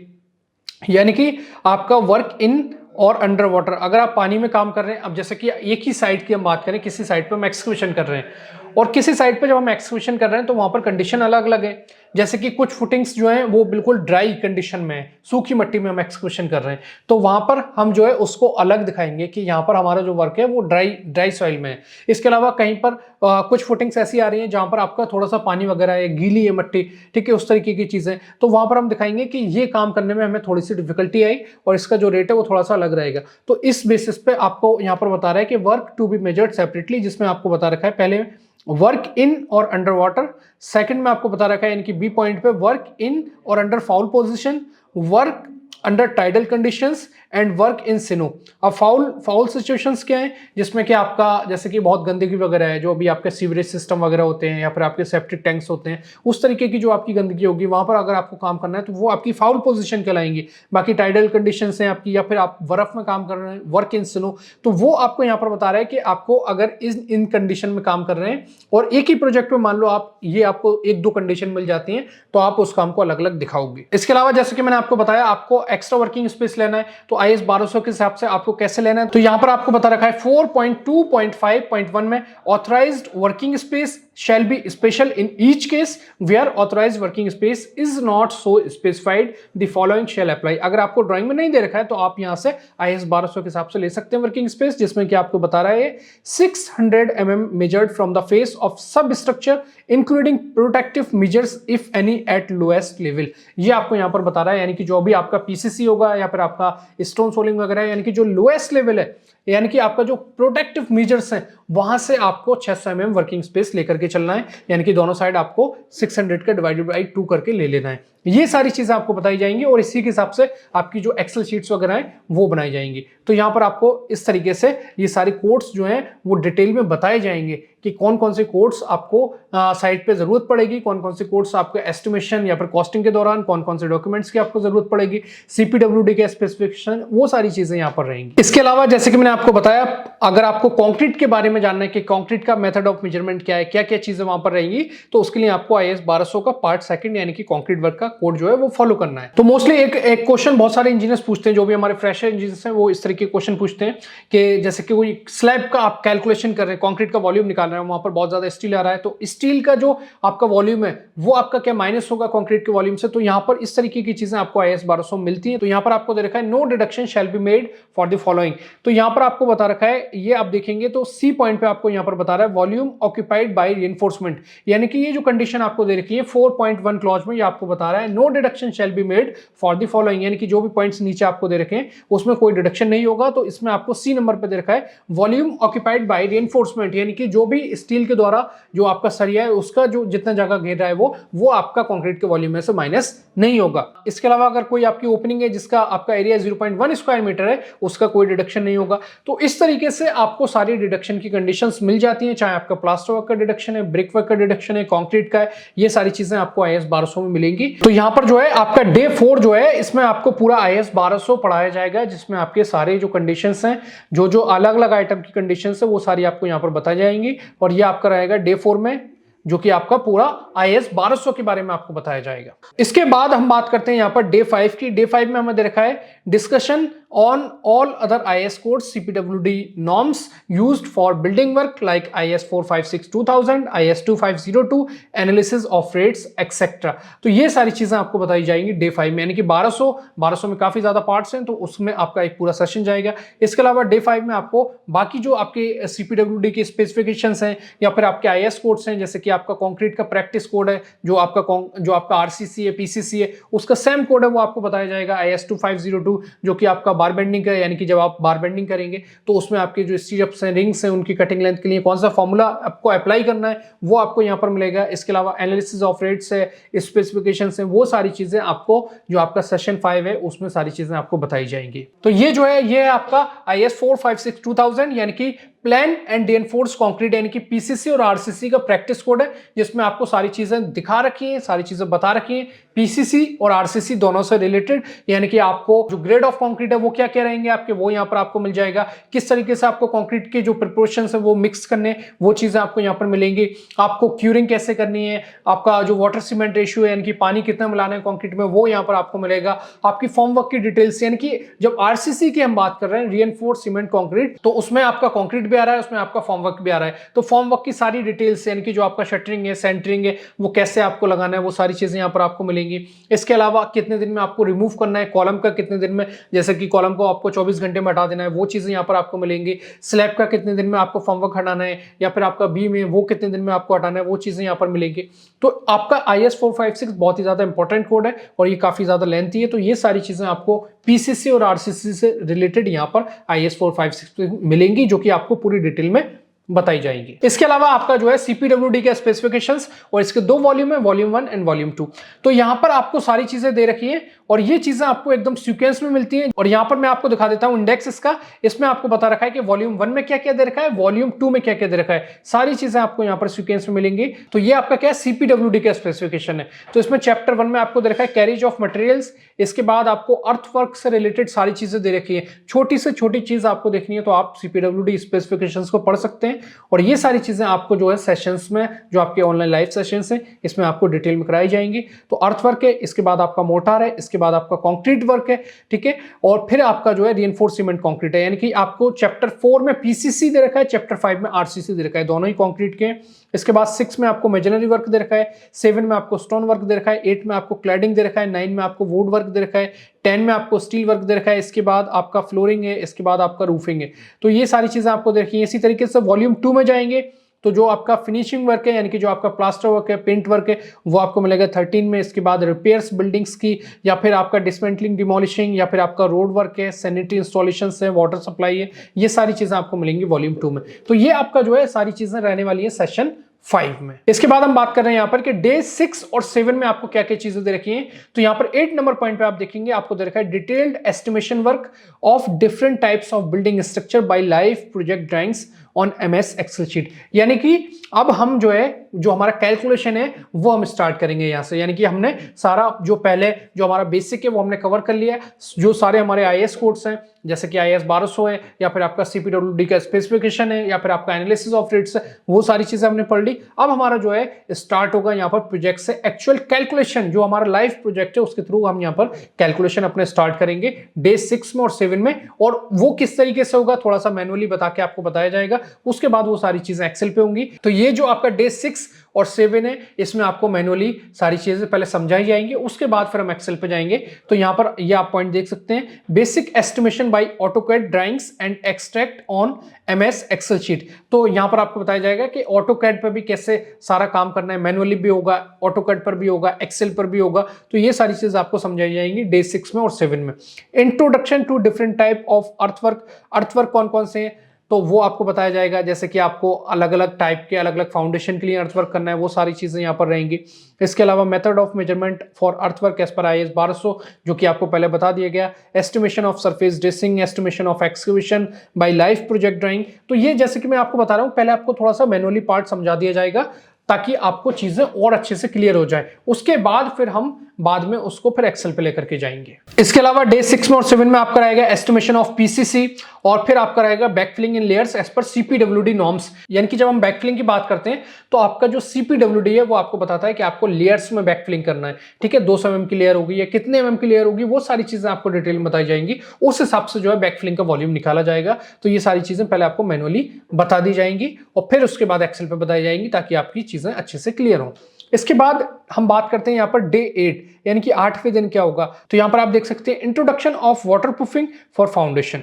यानी कि आपका वर्क इन और अंडर वाटर, अगर आप पानी में काम कर रहे हैं, अब जैसे कि एक ही साइड की हम बात करें, किसी साइड पर हम एक्सक्वेशन कर रहे हैं और किसी साइड पे जब हम एक्सक्यूशन कर रहे हैं तो वहां पर कंडीशन अलग अलग है। जैसे कि कुछ फुटिंग्स जो हैं वो बिल्कुल ड्राई कंडीशन में है, सूखी मिट्टी में हम एक्सक्यूशन कर रहे हैं, तो वहां पर हम जो है उसको अलग दिखाएंगे कि यहाँ पर हमारा जो वर्क है वो ड्राई सॉइल में है। इसके अलावा कहीं पर कुछ फुटिंग्स ऐसी आ रही हैं जहां पर आपका थोड़ा सा पानी वगैरह है, गीली है मिट्टी, ठीक है, उस तरीके की चीजें, तो वहां पर हम दिखाएंगे कि ये काम करने में हमें थोड़ी सी डिफिकल्टी आई और इसका जो रेट है वो थोड़ा सा अलग रहेगा। तो इस बेसिस पे आपको यहाँ पर बता रहा है कि work to be measured separately, जिसमें आपको बता रखा है पहले वर्क इन और अंडर वाटर, सेकंड में आपको बता रखा है यानी कि बी पॉइंट पे वर्क इन और under foul position, work under tidal conditions and work in सिनो। अब फाउल सिचुएशंस क्या है, जिसमें कि आपका जैसे कि बहुत गंदगी वगैरह है, जो अभी आपके सीवरेज सिस्टम वगैरह होते हैं या फिर आपके सेप्टिक टैंक्स होते हैं, उस तरीके की जो आपकी गंदगी होगी वहां पर अगर आपको काम करना है तो वो आपकी फाउल पोजीशन कहलाएंगी। बाकी टाइडल कंडीशंस हैं आपकी, या फिर आप बर्फ में काम कर रहे हैं वर्क इन सिनो, तो वो आपको यहाँ पर बता रहा है कि आपको अगर इन कंडीशन में काम कर रहे हैं और एक ही प्रोजेक्ट में मान लो आप ये आपको एक दो कंडीशन मिल जाती हैं तो आप उस काम को अलग अलग दिखाओगे। इसके अलावा जैसे कि मैंने आपको बताया आपको एक्स्ट्रा वर्किंग स्पेस लेना है, तो IS 1200 के हिसाब से आपको कैसे लेना है, तो यहां पर आपको बता रखा है 4.2.5.1 में authorised working space shall be special in each case where authorized working space is not so specified, the following shall apply। अगर आपको ड्राइंग में नहीं दे रखा है तो आप यहां से IS 1200 के हिसाब से ले सकते हैं वर्किंग स्पेस, जिसमें कि आपको बता रहा है 600 mm measured from the face of substructure including protective measures if any at lowest level। ये आपको यहां पर बता रहा है यानी कि जो भी आपका PCC होगा या फिर आपका स्टोन सोलिंग वगैरह, यानी कि जो लोएस्ट लेवल है, यानी कि आपका जो प्रोटेक्टिव मेजर्स हैं वहां से आपको 600 mm वर्किंग स्पेस लेकर के चलना है, यानी कि दोनों साइड आपको 600 का डिवाइडेड बाई 2 करके ले लेना है। ये सारी चीजें आपको बताई जाएंगी और इसी के हिसाब से आपकी जो एक्सेल शीट्स वगैरह हैं वो बनाई जाएंगी। तो यहाँ पर आपको इस तरीके से ये सारे कोड्स जो हैं वो डिटेल में बताए जाएंगे कि कौन कौन से कोड्स आपको साइट पे जरूरत पड़ेगी, कौन कौन से कोड्स आपको एस्टिमेशन या फिर कॉस्टिंग के दौरान कौन कौन से डॉक्यूमेंट्स की आपको जरूरत पड़ेगी, CPWD के स्पेसिफिकेशन, वो सारी चीजें यहाँ पर रहेंगी। इसके अलावा जैसे कि मैंने आपको बताया अगर आपको कंक्रीट के बारे में जानना है कि कंक्रीट का मेथड ऑफ मेजरमेंट क्या है, क्या क्या चीजें वहां पर रहेंगी, तो उसके लिए आपको IS 1200 का पार्ट सेकंड यानी कि कंक्रीट वर्क का कोड जो है वो फॉलो करना है। तो मोस्टली एक क्वेश्चन बहुत सारे इंजीनियर्स पूछते हैं, जो भी हमारे फ्रेशर इंजीनियर्स हैं वो इस तरीके के क्वेश्चन पूछते हैं कि जैसे कि कोई स्लैब का आप कैलकुलेशन कर रहे हैं, कंक्रीट का वॉल्यूम निकाल रहे हैं, वहां पर बहुत ज्यादा स्टील आ रहा है, तो स्टील का जो आपका वॉल्यूम है वो आपका क्या माइनस होगा कंक्रीट के वॉल्यूम से, तो यहाँ पर इस तरीके की चीजें आपको IS 1200 मिलती है। तो यहाँ पर आपको दे रखा है no deduction shall be made for the following, तो यहाँ पर आपको बता रखा है, ये आप देखेंगे तो सी पॉइंट पे आपको यहाँ पर बता रहा है वॉल्यूम ऑक्यूपाइड बाय रिइंफोर्समेंट, यानी कि ये जो कंडीशन आपको दे रखी है 4.1 क्लॉज में, ये आपको बता रहा है no deduction shall be made for the following, यानी कि जो भी पॉइंट्स नीचे आपको दे रखे हैं उसमें कोई डिडक्शन नहीं होगा। तो इसमें आपको सी नंबर पे दे रखा है वॉल्यूम ऑक्यूपाइड बाय रिइंफोर्समेंट, यानी कि जो भी स्टील के द्वारा जो आपका सरिया है उसका जो जितना जगह घेर रहा है वो आपका कंक्रीट के वॉल्यूम में से माइनस नहीं होगा। इसके अलावा अगर कोई आपकी ओपनिंग है जिसका आपका एरिया 0.1 स्क्वायर मीटर है, उसका कोई डिडक्शन नहीं होगा। तो इस तरीके से आपको सारी डिडक्शन की कंडीशंस मिल जाती हैं, चाहे आपका प्लास्टर वर्क का डिडक्शन है, ब्रिक वर्क का डिडक्शन है, कंक्रीट का है, ये सारी चीजें आपको IS 1200 में मिलेंगी। तो यहाँ पर जो है आपका डे 4 जो है इसमें आपको पूरा IS 1200 पढ़ाया जाएगा, जिसमें आपके सारे जो कंडीशंस हैं, जो अलग अलग आइटम की कंडीशंस है वो सारी आपको यहाँ पर बताई जाएंगी, और ये आपका रहेगा डे 4 में, जो कि आपका पूरा IS 1200 के बारे में आपको बताया जाएगा। इसके बाद हम बात करते हैं यहाँ पर डे 5 की। डे 5 में हमें दे रखा है discussion on all other IS codes CPWD norms used for building work like IS 456-2000, IS 2502, analysis of rates etcetera. तो ये सारी चीजें आपको बताई जाएंगी डे 5 में, यानी कि 1200 में काफी ज्यादा पार्ट्स हैं तो उसमें आपका एक पूरा सेशन जाएगा। इसके अलावा डे 5 में आपको बाकी जो आपके CPWD के स्पेसिफिकेशंस हैं या फिर आपके IS कोड्स हैं, जैसे कि आपका कंक्रीट का प्रैक्टिस कोड है, जो आपका RCC है, PCC है, उसका सेम कोड है वो आपको बताया जाएगा। IS 2502 जो कि आपका बार बेंडिंग का, यानी कि जब आप बार बेंडिंग करेंगे तो उसमें आपके जो स्टीरअप्स हैं, रिंग्स हैं, उनकी कटिंग लेंथ के लिए कौन सा फॉर्मूला आपको अप्लाई करना है वो आपको यहाँ पर मिलेगा। इसके अलावा एनालिसिस ऑफ रेट्स है, स्पेसिफिकेशंस हैं, वो सारी चीजें आपको जो आपका सेशन 5 है उसमें सारी चीजें आपको बताई जाएंगी। तो ये जो है ये आपका IS 456-2000 यानी कि प्लान एंड रिइंफोर्स्ड कंक्रीट यानी कि PCC और RCC का प्रैक्टिस कोड है, जिसमें आपको सारी चीजें दिखा रखी हैं, सारी चीजें बता रखी हैं, PCC और RCC दोनों से रिलेटेड, यानी कि आपको जो ग्रेड ऑफ कंक्रीट है वो क्या क्या रहेंगे आपके, वो यहाँ पर आपको मिल जाएगा। किस तरीके से आपको कंक्रीट के जो प्रिपरेशंस है वो मिक्स करने, वो चीजें आपको यहाँ पर मिलेंगी। आपको क्यूरिंग कैसे करनी है, आपका जो वाटर सीमेंट रेशियो है यानी कि पानी कितना मिलाना है कंक्रीट में, वो यहाँ पर आपको मिलेगा। आपकी फॉर्म वर्क की डिटेल्स, यानी कि जब RCC की हम बात कर रहे हैं, रिइंफोर्स्ड सीमेंट कंक्रीट, तो उसमें आपका कंक्रीट भी आ रहा है, उसमें आपका फॉर्मवर्क भी आ रहा है। तो फॉर्मवर्क की सारी डिटेल्स यानी कि जो आपका शटरिंग है, सेंटरिंग है, वो कैसे आपको लगाना है, वो सारी चीजें यहाँ पर आपको मिलेंगी। इसके अलावा कितने दिन में आपको रिमूव करना है, कॉलम का कितने दिन में, जैसे कि कॉलम को आपको 24 घंटे में हटा देना है, वो चीजें यहाँ पर आपको मिलेंगी। स्लैब का कितने दिन में आपको फॉर्मवर्क हटाना है, या फिर आपका बीम है वो कितने दिन में आपको हटाना है, वो चीजें यहाँ पर मिलेंगी। तो आपका IS 456 बहुत ही ज्यादा इंपॉर्टेंट कोड है और ये काफी ज्यादा लेंथी है, तो ये सारी चीजें आपको PCC और RCC से रिलेटेड यहाँ पर IS 456 मिलेंगी, जो कि आपको पूरी डिटेल में बताई जाएगी। इसके अलावा आपका जो है CPWD के स्पेसिफिकेशंस, और इसके 2 वॉल्यूम है, वॉल्यूम 1 एंड वॉल्यूम 2। तो यहां पर आपको सारी चीजें दे रखी है और ये चीजें आपको एकदम सीक्वेंस में मिलती हैं। और यहां पर मैं आपको दिखा देता हूं इंडेक्स इसका। इसमें आपको बता रखा है कि वॉल्यूम 1 में क्या क्या दे रखा है, वॉल्यूम 2 में क्या क्या दे रखा है, सारी चीजें आपको यहां पर सीक्वेंस में मिलेंगी। तो ये आपका क्या है, CPWD का स्पेसिफिकेशन है। तो इसमें चैप्टर 1 में आपको दे रखा है कैरेज ऑफ मटेरियल्स। इसके बाद आपको अर्थवर्क से रिलेटेड सारी चीजें दे रखी है, छोटी से छोटी चीज आपको देखनी है तो आप CPWD स्पेसिफिकेशंस को पढ़ सकते हैं। और ये सारी चीजें आपको जो है सेशंस में, जो आपके ऑनलाइन लाइव सेशंस हैं, इसमें आपको डिटेल में कराई जाएंगी। तो अर्थवर्क है, इसके बाद आपका मोटार है, इसके बाद आपका कंक्रीट वर्क है, ठीक है, और फिर आपका जो है रिइंफोर्स्ड सीमेंट कंक्रीट है। यानी कि आपको चैप्टर 4 में PCC दे रखा है, चैप्टर 5 में RCC दे रखा है, दोनों ही कंक्रीट के। इसके बाद 6 में आपको मेजनरी वर्क दे रखा है, 7 में आपको स्टोन वर्क दे रखा है, 8 में आपको क्लैडिंग दे रखा है, 9 में आपको वुड वर्क दे रखा है, 10 में आपको स्टील वर्क दे रखा है, इसके बाद आपका फ्लोरिंग है, इसके बाद आपका रूफिंग है। तो ये सारी चीजें आपको देखी है। इसी तरीके से वॉल्यूम 2 में जाएंगे तो जो आपका फिनिशिंग वर्क है, यानी कि जो आपका प्लास्टर वर्क है, पेंट वर्क है, वो आपको मिलेगा 13 में। इसके बाद रिपेयर्स बिल्डिंग्स की, या फिर आपका डिसमेंटलिंग, डिमोलिशिंग, या फिर आपका रोड वर्क है, सैनिटरी इंस्टॉलेशन है, वाटर सप्लाई है, ये सारी चीजें आपको मिलेंगी वॉल्यूम 2 में। तो ये आपका जो है सारी चीजें रहने वाली है सेशन 5 में। इसके बाद हम बात कर रहे हैं यहाँ पर कि डे 6 और 7 में आपको क्या क्या चीजें दे रखी हैं। तो यहाँ पर 8 नंबर पॉइंट पे आप देखेंगे, आपको दे रखा है detailed estimation work of different types of building structure by live project drawings on MS excel sheet. यानी कि अब हम जो है, जो हमारा कैलकुलेशन है वो हम स्टार्ट करेंगे यहां से। यानी कि हमने सारा जो पहले जो हमारा बेसिक है वो हमने कवर कर लिया है। जो सारे हमारे IAS कोड्स हैं, जैसे कि IAS 1200 है, या फिर आपका CPWD का स्पेसिफिकेशन है, या फिर आपका एनालिसिस ऑफ रेट्स है, वो सारी चीजें हमने पढ़ ली। अब हमारा जो है स्टार्ट होगा यहाँ पर प्रोजेक्ट से एक्चुअल कैलकुलेशन, जो हमारा लाइव प्रोजेक्ट है उसके थ्रू हम यहाँ पर कैलकुलेशन अपने स्टार्ट करेंगे डे 6 में और 7 में। और वो किस तरीके से होगा थोड़ा सा मैनुअली बता के आपको बताया जाएगा, उसके बाद वो सारी चीजें एक्सेल पे होंगी। तो ये जो आपका डे 6 और 7 है, इसमें आपको मैनुअली सारी चीजें पहले समझाई जाएंगी, उसके बाद फिर हम एक्सेल पे जाएंगे। तो यहाँ पर ये आप पॉइंट देख सकते हैं, basic estimation by AutoCAD drawings and extract on MS excel sheet. तो यहाँ पर आपको बताया जाएगा कि ऑटोकैड पर भी कैसे सारा काम करना है, मैनुअली भी होगा, ऑटोकैड पर भी होगा, एक्सेल पर भी होगा। तो ये सारी चीजें आपको समझाई जाएंगी डे 6 में और 7 में। Introduction to different type of earthwork. Earthwork कौन कौन से हैं तो वो आपको बताया जाएगा, जैसे कि आपको अलग अलग टाइप के, अलग अलग फाउंडेशन के लिए अर्थवर्क करना है, वो सारी चीजें यहाँ पर रहेंगी। इसके अलावा method of measurement for earthwork as per IAS 1200, जो कि आपको पहले बता दिया गया। Estimation of surface dressing, estimation of excavation by live project drawing. तो ये जैसे कि मैं आपको बता रहा हूँ, पहले आपको थोड़ा सा मैनुअली पार्ट समझा दिया जाएगा ताकि आपको चीजें और अच्छे से क्लियर हो जाए। उसके बाद फिर हम बाद में उसको फिर एक्सेल पे लेकर के जाएंगे। इसके अलावा डे 6 में और 7 में आपका रहेगा एस्टिमेशन ऑफ PCC, और फिर आपका रहेगा backfilling in layers as per CPWD norms. यानी कि जब हम बैकफिलिंग की बात करते हैं तो आपका जो CPWD है वो आपको बताता है कि आपको लेयर्स में बैकफिलिंग करना है, ठीक है, 200 mm की लेयर होगी या कितने mm की लेयर होगी, वो सारी चीजें आपको डिटेल में बताई जाएंगी। उस हिसाब से जो है बैकफिलिंग का वॉल्यूम निकाला जाएगा। तो ये सारी चीजें पहले आपको मैनुअली बता दी जाएंगी और फिर उसके बाद एक्सेल पे बताई जाएंगी, ताकि आपकी चीजें अच्छे से क्लियर हो। इसके बाद हम बात करते हैं यहाँ पर डे 8, यानी कि 8वें दिन क्या होगा। तो यहाँ पर आप देख सकते हैं introduction of waterproofing for foundation.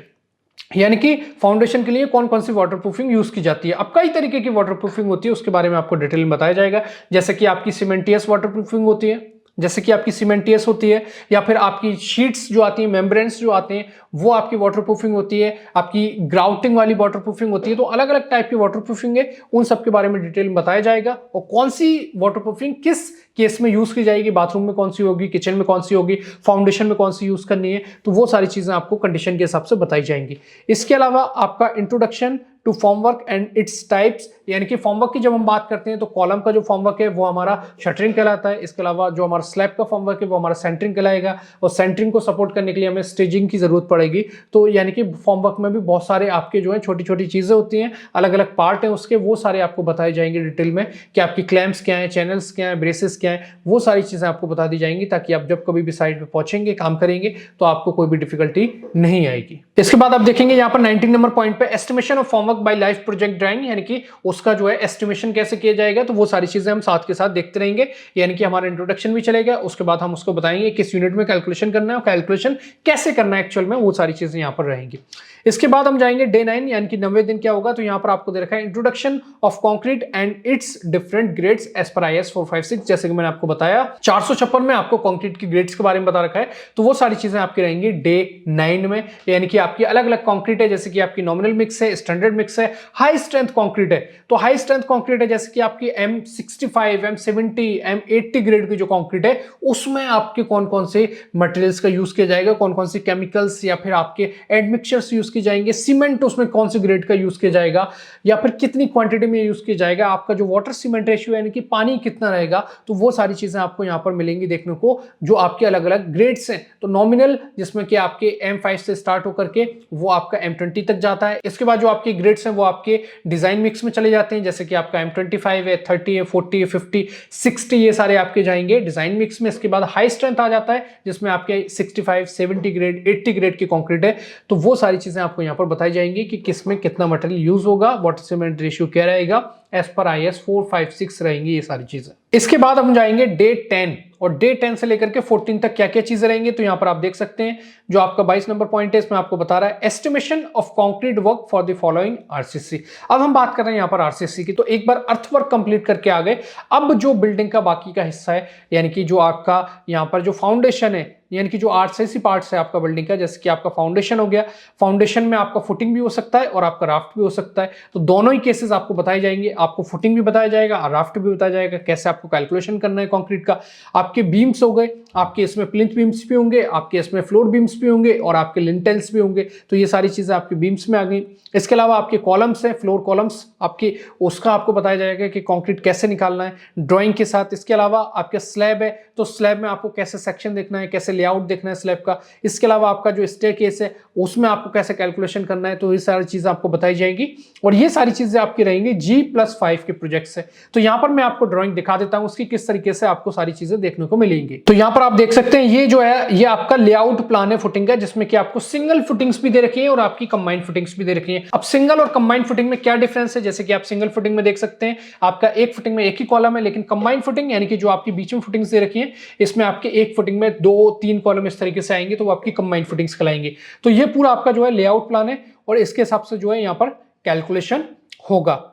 यानी कि फाउंडेशन के लिए कौन कौन सी वाटरप्रूफिंग यूज की जाती है। अब कई तरीके की वाटरप्रूफिंग होती है, उसके बारे में आपको डिटेल में बताया जाएगा। जैसे कि आपकी सीमेंटियस वाटरप्रूफिंग होती है, जैसे कि आपकी सीमेंटियस होती है, या फिर आपकी शीट्स जो आती हैं, मेम्ब्रेन्स जो आते हैं, वो आपकी वाटरप्रूफिंग होती है। आपकी ग्राउटिंग वाली वाटरप्रूफिंग होती है। तो अलग अलग टाइप की वाटरप्रूफिंग है, उन सब के बारे में डिटेल में बताया जाएगा। और कौन सी वाटरप्रूफिंग किस केस में यूज की जाएगी, बाथरूम में कौन सी होगी, किचन में कौन सी होगी, फाउंडेशन में कौन सी यूज करनी है, तो वो सारी चीजें आपको कंडीशन के हिसाब से बताई जाएंगी। इसके अलावा आपका introduction to formwork and its types, यानी कि फॉर्मवर्क की जब हम बात करते हैं तो कॉलम का जो फॉर्मवर्क है वो हमारा शटरिंग कहलाता है। इसके अलावा जो हमारा स्लैब का फॉर्मवर्क है वो हमारा सेंटरिंग कहलाएगा, और सेंटरिंग को सपोर्ट करने के लिए हमें स्टेजिंग की जरूरत पड़ेगी। तो यानी कि फॉर्मवर्क में भी बहुत सारे आपके जो है छोटी छोटी चीजें होती हैं, अलग अलग पार्ट हैं उसके, वो सारे आपको बताए जाएंगे डिटेल में कि आपकी क्लैम्प्स क्या है, चैनल्स क्या है, ब्रेसेस क्या है, वो सारी चीजें आपको बता दी जाएंगी, ताकि आप जब कभी भी साइट पे पहुंचेंगे, काम करेंगे, तो आपको कोई भी डिफिकल्टी नहीं आएगी। इसके बाद आप देखेंगे यहाँ पर 19 नंबर पॉइंट पे estimation of formwork bye life project drawing, यानी कि उसका जो है एस्टिमेशन कैसे किया जाएगा, तो वो सारी चीजें हम साथ के साथ देखते रहेंगे। यानी कि हमारा इंट्रोडक्शन भी चलेगा, उसके बाद हम उसको बताएंगे किस यूनिट में कैलकुलेशन करना है और कैलकुलेशन कैसे करना है एक्चुअल में, वो सारी चीजें यहाँ पर रहेंगी। इसके बाद हम जाएंगे डे 9 यानी कि 90 दिन क्या होगा, तो यहाँ पर आपको दे रखा है introduction of concrete and its different grades as per IS 456। जैसे कि मैंने आपको बताया 456 में आपको कंक्रीट की ग्रेड्स के बारे में बता रखा है, तो वो सारी चीजें आपकी रहेंगी डे 9 में। यानी कि आपकी अलग अलग कंक्रीट है, जैसे कि आपकी नॉमिनल मिक्स है, स्टैंडर्ड मिक्स है, हाई स्ट्रेंथ कंक्रीट है। तो हाई स्ट्रेंथ कंक्रीट है जैसे कि आपकी M65, M70, M80 ग्रेड की जो कंक्रीट है, उसमें आपके कौन कौन से मटेरियल्स का यूज किया जाएगा, कौन कौन से केमिकल्स या फिर आपके एडमिक्सचर्स यूज किए जाएंगे, सीमेंट उसमें कौन से ग्रेड का यूज किया जाएगा या फिर कितनी क्वांटिटी में यूज किया जाएगा, आपका जो वाटर सीमेंट रेशियो यानी कि पानी कितना रहेगा, तो वो सारी चीजें आपको यहां पर मिलेंगी देखने को, जो आपके अलग अलग ग्रेड्स हैं। तो नॉमिनल जिसमें कि आपके M5 से स्टार्ट होकर के वो आपका M20 तक जाता है। इसके बाद जो आपके ग्रेड्स हैं वो आपके डिजाइन मिक्स में चले जाते हैं, जैसे कि आपका M25 है, 30 है, 40 है, 50, 60, ये सारे आपके जाएंगे डिजाइन मिक्स में। इसके बाद हाई स्ट्रेंथ आ जाता है जिसमें आपके 65, 70 ग्रेड, 80 ग्रेड की कंक्रीट है। तो वो सारी चीजें आपको यहाँ पर बताई जाएंगी कि किसमें कितना मटेरियल यूज होगा, वाटर सीमेंट रेशियो क्या रहेगा, एज पर IS 456 रहेंगी ये सारी चीजें। इसके बाद हम जाएंगे डे 10, और डे 10 से लेकर के 14 तक क्या क्या चीजें रहेंगी, तो यहां पर आप देख सकते हैं जो आपका 22 नंबर पॉइंट है, इसमें आपको बता रहा है estimation of concrete work for the following RCC। अब हम बात कर रहे हैं यहां पर RCC की, तो एक बार अर्थवर्क कंप्लीट करके आ गए, अब जो बिल्डिंग का बाकी का हिस्सा है, यानी कि जो आपका यहां पर जो फाउंडेशन है, यानी कि जो RCC पार्ट्स है आपका बिल्डिंग का, जैसे कि आपका फाउंडेशन हो गया, फाउंडेशन में आपका फुटिंग भी हो सकता है और आपका राफ्ट भी हो सकता है। तो दोनों ही केसेस आपको बताए जाएंगे, आपको फुटिंग भी बताया जाएगा और राफ्ट भी बताया जाएगा, कैसे आपको कैलकुलेशन करना है कंक्रीट का। आपके बीम्स हो गए, आपके इसमें प्लिंथ बीम्स भी होंगे, आपके इसमें फ्लोर बीम्स भी होंगे और आपके लिंटेल्स भी होंगे, तो ये सारी चीजें आपके बीम्स में आ गई। इसके अलावा आपके कॉलम्स हैं, फ्लोर कॉलम्स आपके, उसका आपको बताया जाएगा कि कंक्रीट कैसे निकालना है ड्राइंग के साथ। इसके अलावा आपके स्लैब है, तो स्लैब में आपको कैसे सेक्शन देखना है, कैसे लेआउट देखना है स्लैब का। इसके अलावा आपका जो स्टेयरकेस है उसमें आपको कैसे कैलकुलेशन करना है, तो ये सारी चीजें आपको बताई जाएंगी और ये सारी चीजें आपकी रहेंगी G+5 के प्रोजेक्ट से। तो यहां पर मैं आपको ड्राइंग दिखा देता हूं उसकी किस तरीके से आपको सारी चीजें देखने को मिलेंगी। तो यहां पर आप देख सकते हैं ये जो है ये आपका लेआउट प्लान है फुटिंग का, जिसमें कि आपको सिंगल फुटिंग्स भी दे रखी है और आपकी कंबाइंड फुटिंग्स भी दे रखी है। अब सिंगल और कंबाइंड फुटिंग में क्या डिफरेंस है, जैसे कि आप सिंगल फुटिंग में देख सकते हैं आपका एक फुटिंग में एक ही कॉलम है, लेकिन कंबाइंड फुटिंग यानी कि जो आपकी बीच में फुटिंग्स दे रखी है, इसमें आपके एक फुटिंग में 2-3 कॉलम इस तरीके से आएंगे, तो वो आपकी कंबाइंड फुटिंग्स कहलाएंगे। तो ये पूरा आपका जो है लेआउट प्लान है और इसके हिसाब से जो है यहां पर कैलकुलेशन होगा।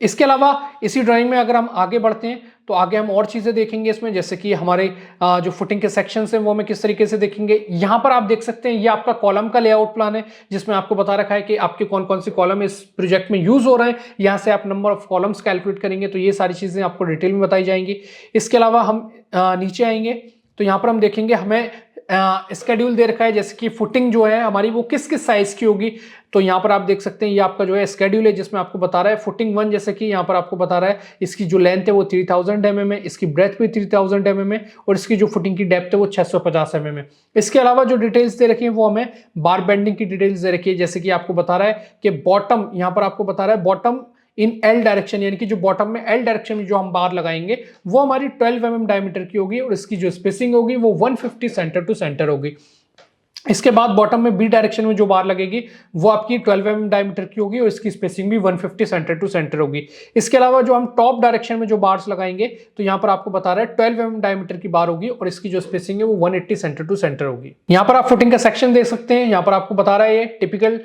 इसके अलावा इसी ड्राइंग में अगर हम आगे बढ़ते हैं तो आगे हम और चीजें देखेंगे इसमें, जैसे कि हमारे जो फुटिंग के सेक्शंस हैं वो हमें किस तरीके से देखेंगे। यहां पर आप देख सकते हैं ये आपका कॉलम का लेआउट प्लान है, जिसमें आपको बता रखा है कि आपके कौन कौन से कॉलम इस प्रोजेक्ट में यूज हो रहे हैं। यहां से आप नंबर ऑफ कॉलम्स कैलकुलेट करेंगे, तो ये सारी चीजें आपको डिटेल में बताई जाएंगी। इसके अलावा हम नीचे आएंगे तो यहां पर हम देखेंगे हमें स्केड्यूल दे रखा है, जैसे कि फुटिंग जो है हमारी वो किस किस साइज की होगी। तो यहाँ पर आप देख सकते हैं ये आपका जो है स्केड्यूल है, जिसमें आपको बता रहा है फुटिंग 1, जैसे कि यहाँ पर आपको बता रहा है इसकी जो लेंथ है वो 3000 mm है, इसकी ब्रेथ भी 3000 mm है और इसकी जो फुटिंग की डेप्थ है वो 650 mm है। इसके अलावा जो डिटेल्स दे रखी है वो हमें बार बेंडिंग की डिटेल्स दे रखी है, जैसे कि आपको बता रहा है कि बॉटम, यहाँ पर आपको बता रहा है बॉटम इन L डायरेक्शन, यानी कि जो बॉटम में L डायरेक्शन में जो हम बार लगाएंगे वो हमारी 12 mm डायमीटर की होगी और इसकी जो स्पेसिंग होगी वो 150 सेंटर टू सेंटर होगी। इसके बाद बॉटम में B डायरेक्शन में जो बार लगेगी वो आपकी 12 mm डायमीटर की होगी और इसकी स्पेसिंग भी 150 सेंटर टू सेंटर होगी। इसके अलावा जो हम टॉप डायरेक्शन में जो बार्स लगाएंगे तो यहाँ पर आपको बता रहा है 12 mm डायमीटर की बार होगी और इसकी जो स्पेसिंग है वो 180 सेंटर टू सेंटर होगी। यहाँ पर आप फुटिंग का सेक्शन देख सकते हैं, यहाँ पर आपको बता रहा है ये typical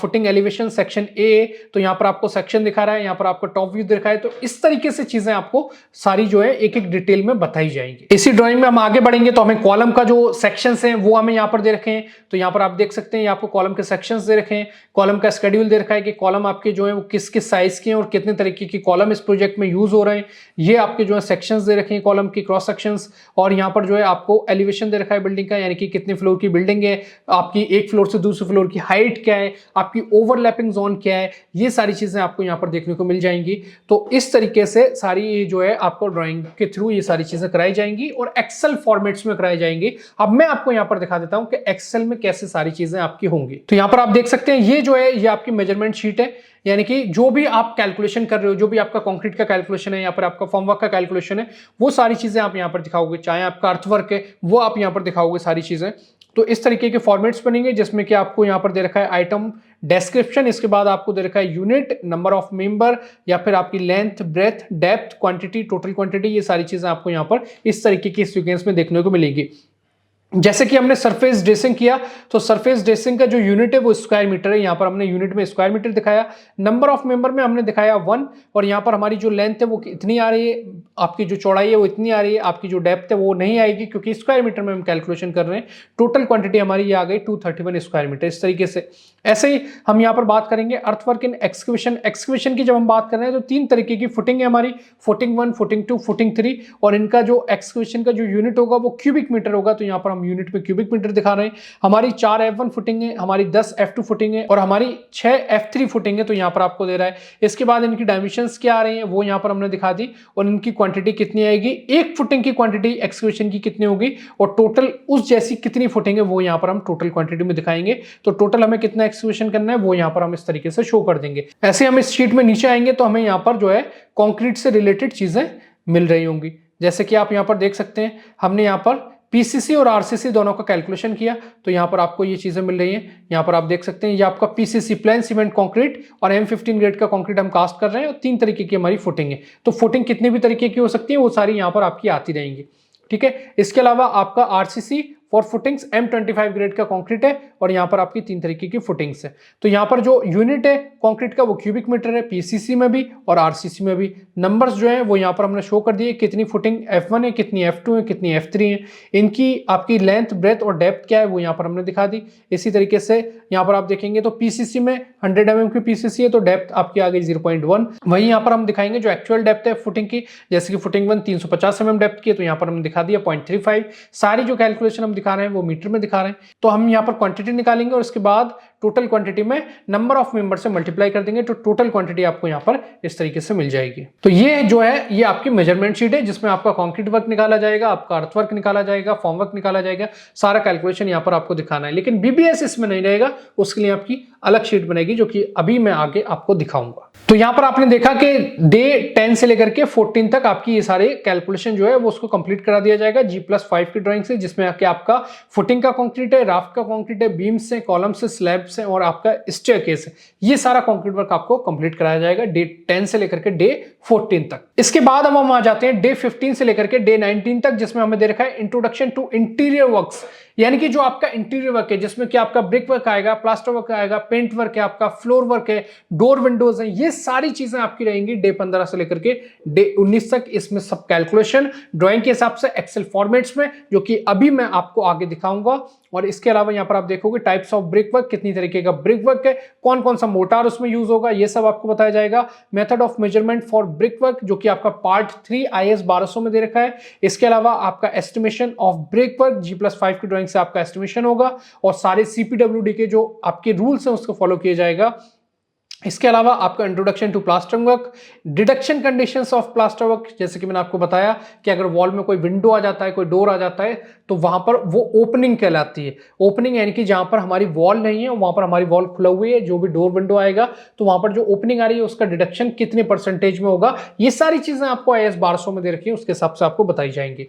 footing elevation section A, तो यहाँ पर आपको सेक्शन दिखा रहा है, यहाँ पर आपको टॉप व्यू दिखा है। तो इस तरीके से चीजें आपको सारी जो है एक एक डिटेल में बताई जाएंगी। इसी ड्राइंग में हम आगे बढ़ेंगे तो हमें कॉलम का जो सेक्शन है वो हमें यहाँ पर दे रखे हैं। तो यहाँ पर आप देख सकते हैं आपको कॉलम के सेक्शंस दे रखे हैं, कॉलम का शेड्यूल दे रखा है कि कॉलम आपके जो है वो किस किस साइज के हैं और कितने तरीके की कॉलम इस प्रोजेक्ट में यूज हो रहे हैं। ये आपके जो है सेक्शंस दे रखे हैं कॉलम की, क्रॉस सेक्शंस, और यहाँ पर जो है आपको एलिवेशन दे रखा है बिल्डिंग का, यानी कि कितने फ्लोर की बिल्डिंग है, आपकी एक फ्लोर से दूसरे फ्लोर की हाइट क्या है, आपकी ओवरलैपिंग जोन क्या है, ये सारी चीजें आपको यहाँ पर देखने को मिल जाएंगी। तो इस तरीके से सारी जो है आपको ड्राइंग के थ्रू ये सारी चीजें कराई जाएंगी और एक्सेल फॉर्मेट्स में कराई जाएंगी। अब मैं आपको यहाँ पर दिखा देता हूँ कि एक्सेल में कैसे सारी चीजें आपकी होंगी। तो यहाँ पर आप देख सकते हैं ये जो है ये आपकी मेजरमेंट शीट है, यानी कि जो भी आप कैलकुलेशन कर रहे हो, जो भी आपका कंक्रीट का कैलकुलेशन है या फिर आपका फॉर्मवर्क का कैलकुलेशन है, वो सारी चीजें आप यहाँ पर दिखाओगे। चाहे आपका अर्थवर्क है वो आप यहाँ पर दिखाओगे सारी चीजें। तो इस तरीके के फॉर्मेट्स बनेंगे जिसमें कि आपको यहाँ पर दे रखा है आइटम डिस्क्रिप्शन, इसके बाद आपको दे रखा है यूनिट, नंबर ऑफ मेंबर, या फिर आपकी length, breadth, depth, quantity, total quantity, ये सारी चीजें आपको यहाँ पर इस तरीके की सीक्वेंस में देखने को मिलेगी। जैसे कि हमने सरफेस ड्रेसिंग किया, तो सरफेस ड्रेसिंग का जो यूनिट है वो स्क्वायर मीटर है, यहाँ पर हमने यूनिट में स्क्वायर मीटर दिखाया। नंबर ऑफ मेंबर में हमने दिखाया 1, और यहाँ पर हमारी जो लेंथ है वो इतनी आ रही है, आपकी जो चौड़ाई है वो इतनी आ रही है, आपकी जो डेप्थ है वो नहीं आएगी क्योंकि स्क्वायर मीटर में हम कैलकुलेशन कर रहे हैं। टोटल क्वांटिटी हमारी ये आ गई 231 स्क्वायर मीटर। इस तरीके से ऐसे ही हम यहाँ पर बात करेंगे अर्थवर्क इन एक्सक्यूशन। एक्सक्यूशन की जब हम बात कर रहे हैं तो 3 तरीके की फुटिंग है हमारी, फुटिंग 1, फुटिंग 2, फुटिंग 3, और इनका जो एक्सक्यूशन का जो यूनिट होगा वो क्यूबिक मीटर होगा। तो यहाँ पर हम यूनिट में क्यूबिक मीटर दिखा रहे हैं। हमारी 4 F1 फुटिंग है, हमारी 10 F2 फुटिंग है, और हमारी 6 F3 फुटिंग है। तो यहाँ पर आपको दे रहा है। इसके बाद इनकी डायमेंशंस क्या आ रही हैं वो यहाँ पर हमने दिखा दी, और इनकी क्वांटिटी कितनी आएगी, एक फुटिंग की क्वांटिटी एक्सक्यूशन की कितनी होगी, और टोटल उस जैसी कितनी फुटिंग है वो यहाँ पर हम टोटल क्वांटिटी में दिखाएंगे। तो टोटल हमें कितना एक्सक्यूशन करना है वो यहाँ पर हम इस तरीके से शो कर देंगे। ऐसे हम इस शीट में नीचे आएंगे तो हमें यहाँ पर जो है कंक्रीट से रिलेटेड चीजें मिल रही होंगी। जैसे कि आप यहाँ पर देख सकते हैं, हमने यहाँ पर पीसीसी और आरसीसी दोनों का कैलकुलेशन किया, तो यहाँ पर आपको ये चीजें मिल रही हैं। यहाँ पर आप देख सकते हैं ये आपका पीसीसी प्लेन सीमेंट कंक्रीट और M15 ग्रेड का कंक्रीट हम कास्ट कर रहे हैं, और 3 तरीके की हमारी फुटिंग है। तो फुटिंग कितने भी तरीके की हो सकती है वो सारी यहाँ पर आपकी आती रहेंगी। ठीक है, इसके अलावा आपका RCC for footings M25 grade का कंक्रीट है, और यहाँ पर आपकी 3 तरीके की फुटिंग्स है। तो यहाँ पर जो यूनिट है कंक्रीट का वो क्यूबिक मीटर है, पीसीसी में भी और आरसीसी में भी। नंबर्स जो है वो यहाँ पर हमने शो कर दिए, कितनी फुटिंग F1 है, कितनी F2 है, कितनी F3 है, इनकी आपकी लेंथ, ब्रेथ और डेप्थ क्या है वो यहाँ पर हमने दिखा दी। इसी तरीके से यहाँ पर आप देखेंगे तो पीसीसी में 100 mm की पीसीसी है, तो डेप्थ आपकी आ गई 0.1। वहीं यहाँ पर हम दिखाएंगे जो एक्चुअल डेप्थ है फुटिंग की, जैसे कि फुटिंग 1 350 mm डेप्थ की है, तो यहाँ पर हमने दिखा दिया 0.35। सारी जो कैलकुलेशन हम दिखा रहे हैं वो मीटर में दिखा रहे हैं। तो हम यहाँ पर क्वांटिटी निकालेंगे और इसके बाद टोटल क्वांटिटी में नंबर ऑफ मेंबर से मल्टीप्लाई कर देंगे, तो टोटल क्वांटिटी आपको यहाँ पर इस तरीके से मिल जाएगी। तो ये जो है ये आपकी मेजरमेंट शीट है, जिसमें आपका कंक्रीट वर्क निकाला जाएगा, आपका अर्थ वर्क निकाला जाएगा, फॉर्म वर्क निकाला जाएगा, सारा कैलकुलेशन यहाँ पर आपको दिखाना है। लेकिन बीबीएस इसमें नहीं रहेगा, उसके लिए आपकी अलग शीट बनेगी, जो कि अभी मैं आगे आपको दिखाऊंगा। तो यहाँ पर आपने देखा कि डे 10 से लेकर के 14 तक आपकी ये सारे कैलकुलेशन जो है वो उसको कंप्लीट करा दिया जाएगा G+5 की ड्राइंग से, जिसमें आपका फुटिंग का कंक्रीट है, राफ्ट का कंक्रीट है, बीम्स है, कॉलम्स है, स्लैब्स है, और आपका स्टेयरकेस है। ये सारा कंक्रीट वर्क आपको कंप्लीट कराया जाएगा डे 10 से लेकर के डे 14 तक। इसके बाद हम आ जाते हैं डे 15 से लेकर के डे 19 तक, जिसमें हमें दे रखा है इंट्रोडक्शन टू इंटीरियर वर्क्स, यानी कि जो आपका इंटीरियर वर्क है, जिसमें कि आपका ब्रिक वर्क आएगा, प्लास्टर वर्क आएगा, पेंट वर्क है, आपका फ्लोर वर्क है, डोर विंडोज है, ये सारी चीजें आपकी रहेंगी डे 15 से लेकर के डे 19 तक। इसमें सब कैलकुलेशन ड्राइंग के हिसाब से एक्सेल फॉर्मेट्स में, जो कि अभी मैं आपको आगे दिखाऊंगा। और इसके अलावा यहाँ पर आप देखोगे टाइप्स ऑफ ब्रिक वर्क, कितनी तरीके का ब्रिक वर्क है, कौन कौन सा मोटार उसमें यूज होगा, ये सब आपको बताया जाएगा। Method of measurement for brick work, जो कि आपका पार्ट 3 IS 1200 में दे रखा है। इसके अलावा आपका estimation of brick work G+5 की ड्राइंग से आपका एस्टिमेशन होगा, और सारे CPWD के जो आपके रूल्स हैं उसको फॉलो किया जाएगा। इसके अलावा आपका introduction to plastering work, deduction conditions of plaster work, जैसे कि मैंने आपको बताया कि अगर वॉल में कोई विंडो आ जाता है, कोई डोर आ जाता है, तो वहां पर वो ओपनिंग कहलाती है। ओपनिंग यानी कि जहां पर हमारी वॉल नहीं है वहां पर हमारी वॉल खुला हुई है, जो भी डोर विंडो आएगा तो वहां पर जो ओपनिंग आ रही है उसका डिडक्शन कितने परसेंटेज में होगा, ये सारी चीजें आपको IS 1200 में दे रखी है, उसके हिसाब से आपको बताई जाएंगी।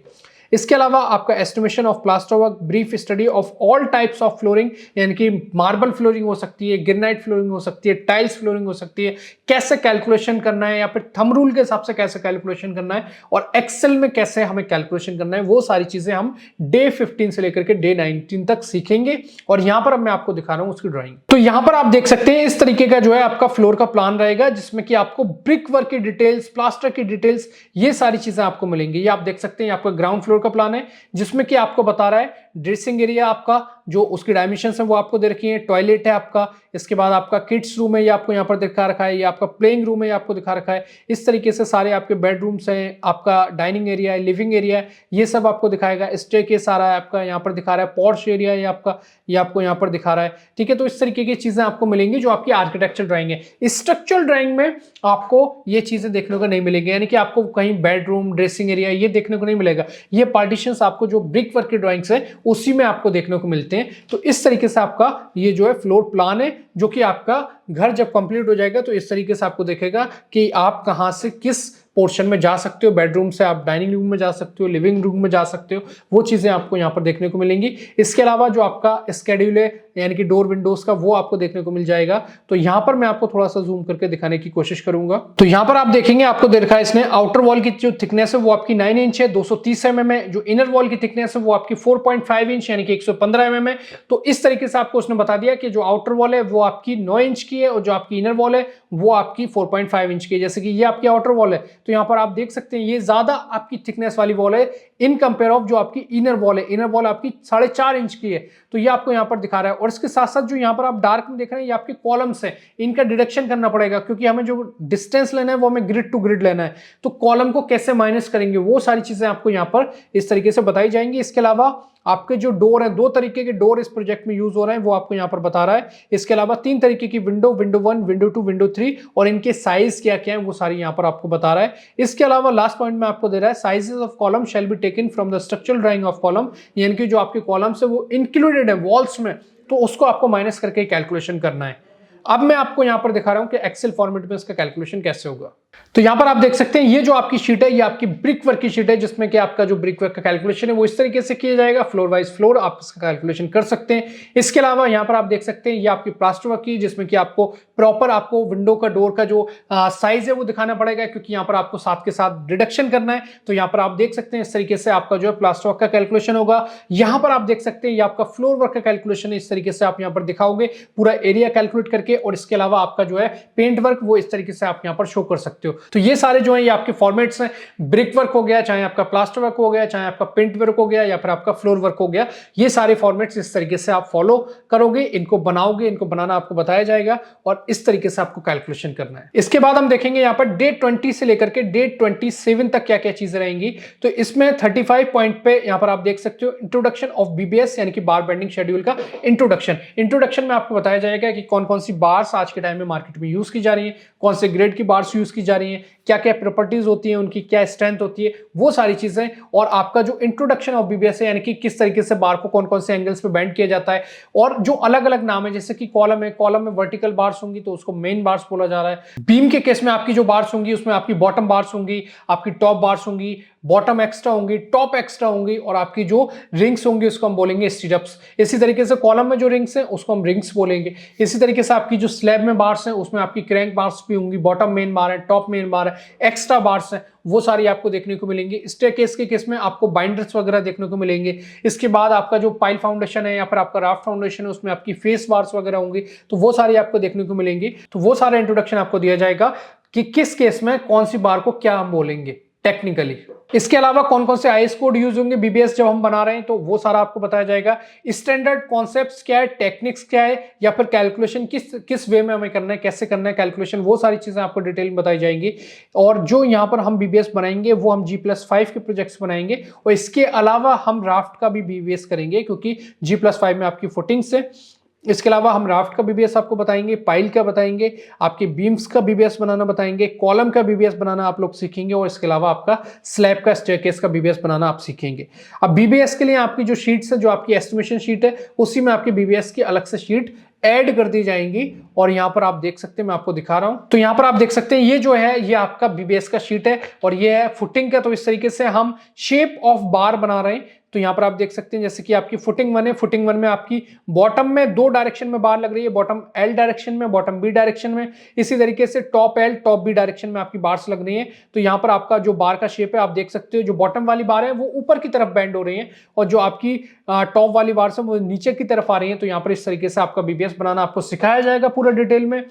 इसके अलावा आपका estimation of plaster work, brief study of all types of flooring, यानी कि मार्बल फ्लोरिंग हो सकती है, ग्रेनाइट फ्लोरिंग हो सकती है, टाइल्स फ्लोरिंग हो सकती है, कैसे कैलकुलेशन करना है, या फिर थंब रूल के हिसाब से कैसे कैलकुलेशन करना है, और एक्सेल में कैसे हमें कैलकुलेशन करना है, वो सारी चीजें हम डे 15 से लेकर के डे 19 तक सीखेंगे। और यहां पर अब मैं आपको दिखा रहा हूं उसकी ड्राइंग। तो यहां पर आप देख सकते हैं इस तरीके का जो है आपका फ्लोर का प्लान रहेगा, जिसमें कि आपको ब्रिक वर्क की डिटेल्स, प्लास्टर की डिटेल्स, ये सारी चीजें आपको मिलेंगी। ये आप देख सकते हैं आपका ग्राउंड फ्लोर का प्लान है, जिसमें कि आपको बता रहा है ड्रेसिंग एरिया आपका जो उसकी डायमेंशंस है वो आपको दे रखी है, टॉयलेट है आपका, इसके बाद आपका किड्स रूम है ये आपको यहाँ पर दिखा रखा है, ये आपका प्लेइंग रूम है ये आपको दिखा रखा है। इस तरीके से सारे आपके बेडरूम्स हैं, आपका डाइनिंग एरिया है, लिविंग एरिया है, ये सब आपको दिखाएगा। स्टेयरकेस आ रहा है आपका यहाँ पर दिखा रहा है, पोर्च एरिया है आपका, ये आपको यहाँ पर दिखा रहा है। ठीक है, तो इस तरीके की चीजें आपको मिलेंगी जो आपकी आर्किटेक्चर ड्राइंग है। स्ट्रक्चरल ड्राइंग में आपको ये चीजें देखने को नहीं मिलेगी, यानी कि आपको कहीं बेडरूम, ड्रेसिंग एरिया ये देखने को नहीं मिलेगा। ये पार्टीशंस आपको जो ब्रिक वर्क की ड्राइंग्स है उसी में आपको देखने को मिलते हैं। तो इस तरीके से आपका ये जो है फ्लोर प्लान है, जो कि आपका घर जब कंप्लीट हो जाएगा तो इस तरीके से आपको देखेगा कि आप कहां से किस पोर्शन में जा सकते हो। बेडरूम से आप डाइनिंग रूम में जा सकते हो, लिविंग रूम में जा सकते हो, वो चीजें आपको यहाँ पर देखने को मिलेंगी। इसके अलावा जो आपका स्केड्यूल है यानी कि डोर विंडोज का, वो आपको देखने को मिल जाएगा। तो यहाँ पर मैं आपको थोड़ा सा जूम करके दिखाने की कोशिश करूंगा। तो यहाँ पर आप देखेंगे, आपको दे रखा है इसने आउटर वॉल की जो थिकनेस है वो आपकी 9 इंच है, 230 mm है। जो इनर वॉल की थिकनेस है वो आपकी 4.5 इंच यानी कि 115 mm है। तो इस तरीके से आपको उसने बता दिया कि जो आउटर वॉल है वो आपकी 9 इंच की है और जो आपकी इनर वॉल है वो आपकी 4.5 इंच की है। जैसे कि ये आपकी आउटर वॉल है, तो यहाँ पर आप देख सकते हैं ये ज्यादा आपकी थिकनेस वाली वॉल है इन कंपेयर ऑफ जो आपकी इनर वॉल है। इनर वॉल आपकी 4.5 इंच की है, तो ये आपको यहाँ पर दिखा रहा है। और इसके साथ साथ जो यहाँ पर आप डार्क में देख रहे हैं ये आपके कॉलम्स है, इनका डिडक्शन करना पड़ेगा क्योंकि हमें जो डिस्टेंस लेना है वो हमें ग्रिड टू ग्रिड लेना है। तो कॉलम को कैसे माइनस करेंगे वो सारी चीजें आपको यहाँ पर इस तरीके से बताई जाएंगी। इसके अलावा आपके जो डोर है, 2 तरीके के डोर इस प्रोजेक्ट में यूज हो रहे हैं वो आपको यहाँ पर बता रहा है। इसके अलावा 3 तरीके की विंडो 1, विंडो 2, विंडो 3 और इनके साइज क्या क्या है वो सारी यहाँ पर आपको बता रहा है। इसके अलावा लास्ट पॉइंट में आपको दे रहा है sizes of column shall be taken from the structural drying of column, यानी कि जो आपके कॉलम्स है वो इंक्लूडेड है वॉल्स में, तो उसको आपको माइनस करके कैलकुलेशन करना है। अब मैं आपको यहां पर दिखा रहा हूं कि एक्सेल फॉर्मेट में इसका कैलकुलेशन कैसे होगा। तो यहां पर आप देख सकते हैं ये जो आपकी शीट है ये आपकी ब्रिक वर्क की शीट है, जिसमें कि आपका जो ब्रिक वर्क का कैलकुलेशन है वो इस तरीके से किया जाएगा, फ्लोर वाइज फ्लोर आप इसका कैलकुलेशन कर सकते हैं। इसके अलावा यहां पर आप देख सकते हैं ये आपकी प्लास्टर वर्क की, जिसमें कि आपको प्रॉपर आपको विंडो का डोर का जो साइज है वो दिखाना पड़ेगा क्योंकि यहाँ पर आपको साथ के साथ डिडक्शन करना है। तो यहाँ पर आप देख सकते हैं इस तरीके से आपका जो है प्लास्टर वर्क का कैलकुलेशन होगा। यहाँ पर आप देख सकते हैं ये आपका फ्लोर वर्क का कैलकुलेशन है, इस तरीके से आप यहाँ पर दिखाओगे पूरा एरिया कैलकुलेट करके। और इसके अलावा आपका जो है पेंट वर्क वो इस तरीके से आप यहाँ पर शो कर सकते हो। तो ये सारे जो है ये आपके फॉर्मेट्स हैं, ब्रिक वर्क हो गया, चाहे आपका प्लास्टर वर्क हो गया, चाहे आपका पेंट वर्क हो गया या फिर आपका फ्लोर वर्क हो गया, ये सारे फॉर्मेट्स इस तरीके से आप फॉलो करोगे, इनको बनाओगे, इनको बनाना आपको बताया जाएगा और इस तरीके से आपको कैलकुलेशन करना है। इसके बाद हम देखेंगे यहाँ पर डे 20 से लेकर के डे 27 तक क्या क्या चीजें रहेंगी। तो इसमें 35 पॉइंट पे यहाँ पर आप देख सकते हो इंट्रोडक्शन ऑफ बीबीएस यानी कि बार बेंडिंग शेड्यूल का इंट्रोडक्शन में आपको बताया जाएगा कि कौन कौन सी बार्स आज के टाइम में मार्केट में यूज की जा रही है, कौन से ग्रेड की बार्स यूज की जा रही है, क्या क्या प्रॉपर्टीज होती है उनकी, क्या स्ट्रेंथ होती है, वो सारी चीजें। और आपका जो इंट्रोडक्शन ऑफ बीबीएस है यानी कि किस तरीके से बार को कौन कौन से एंगल्स पे बेंड किया जाता है और जो अलग अलग नाम है, जैसे कि कॉलम है, कॉलम में वर्टिकल बार्स होंगी तो उसको मेन बार्स बोला जा रहा है। बीम के केस में आपकी जो बार्स होंगी उसमें आपकी बॉटम बार्स होंगी, आपकी टॉप बार्स होंगी, बॉटम एक्स्ट्रा होंगी, टॉप एक्स्ट्रा होंगी और आपकी जो रिंग्स होंगी उसको हम बोलेंगे स्टीरअप्स। इसी तरीके से कॉलम में जो रिंग्स हैं उसको हम रिंग्स बोलेंगे। इसी तरीके से आपकी जो स्लैब में बार्स हैं उसमें आपकी क्रैंक बार्स भी होंगी, बॉटम मेन बार है, टॉप मेन बार है, एक्स्ट्रा बार्स हैं, वो सारी आपको देखने को मिलेंगी। स्टेयरकेस के केस में आपको बाइंडर्स वगैरह देखने को मिलेंगे। इसके बाद आपका जो पाइल फाउंडेशन है या फिर आपका राफ्ट फाउंडेशन है उसमें आपकी फेस बार्स वगैरह होंगी, तो वो सारी आपको देखने को मिलेंगी। तो वो सारा इंट्रोडक्शन आपको दिया जाएगा कि किस केस में कौन सी बार को क्या हम बोलेंगे टेक्निकली। इसके अलावा कौन कौन से आईएस कोड यूज होंगे बीबीएस जब हम बना रहे हैं, तो वो सारा आपको बताया जाएगा। स्टैंडर्ड कॉन्सेप्ट्स क्या है, टेक्निक्स क्या है या फिर कैलकुलेशन किस वे में हमें करना है, कैसे करना है कैलकुलेशन, वो सारी चीजें आपको डिटेल में बताई जाएंगी। और जो यहाँ पर हम बीबीएस बनाएंगे वो हम G+5 के प्रोजेक्ट्स बनाएंगे और इसके अलावा हम राफ्ट का भी बीबीएस करेंगे क्योंकि G+5 में आपकी फुटिंग्स है। इसके अलावा हम राफ्ट का बीबीएस आपको बताएंगे, पाइल का बताएंगे, आपके बीम्स का बीबीएस बनाना बताएंगे, कॉलम का बीबीएस बनाना आप लोग सीखेंगे और इसके अलावा आपका स्लैब का स्टेयरकेस का बीबीएस बनाना आप सीखेंगे। अब बीबीएस के लिए आपकी जो शीट्स है, जो आपकी एस्टिमेशन शीट है, उसी में आपकी बीबीएस की अलग से शीट ऐड कर दी जाएंगी। और यहाँ पर आप देख सकते हैं, मैं आपको दिखा रहा हूं, तो यहाँ पर आप देख सकते हैं ये जो है ये आपका बीबीएस का शीट है और ये है फुटिंग का। तो इस तरीके से हम शेप ऑफ बार बना रहे हैं। तो यहाँ पर आप देख सकते हैं जैसे कि आपकी फुटिंग 1 है, फुटिंग 1 में आपकी बॉटम में 2 डायरेक्शन में बार लग रही है, बॉटम एल डायरेक्शन में, बॉटम बी डायरेक्शन में। इसी तरीके से top L top B direction में आपकी बार्स लग रही है। तो यहाँ पर आपका जो बार का शेप है आप देख सकते हो, जो बॉटम वाली बार है वो ऊपर की तरफ बेंड हो रही है और जो आपकी टॉप वाली बार है वो नीचे की तरफ आ रही है। तो यहाँ पर इस तरीके से आपका बीबीएस बनाना आपको सिखाया जाएगा पूरा डिटेल में।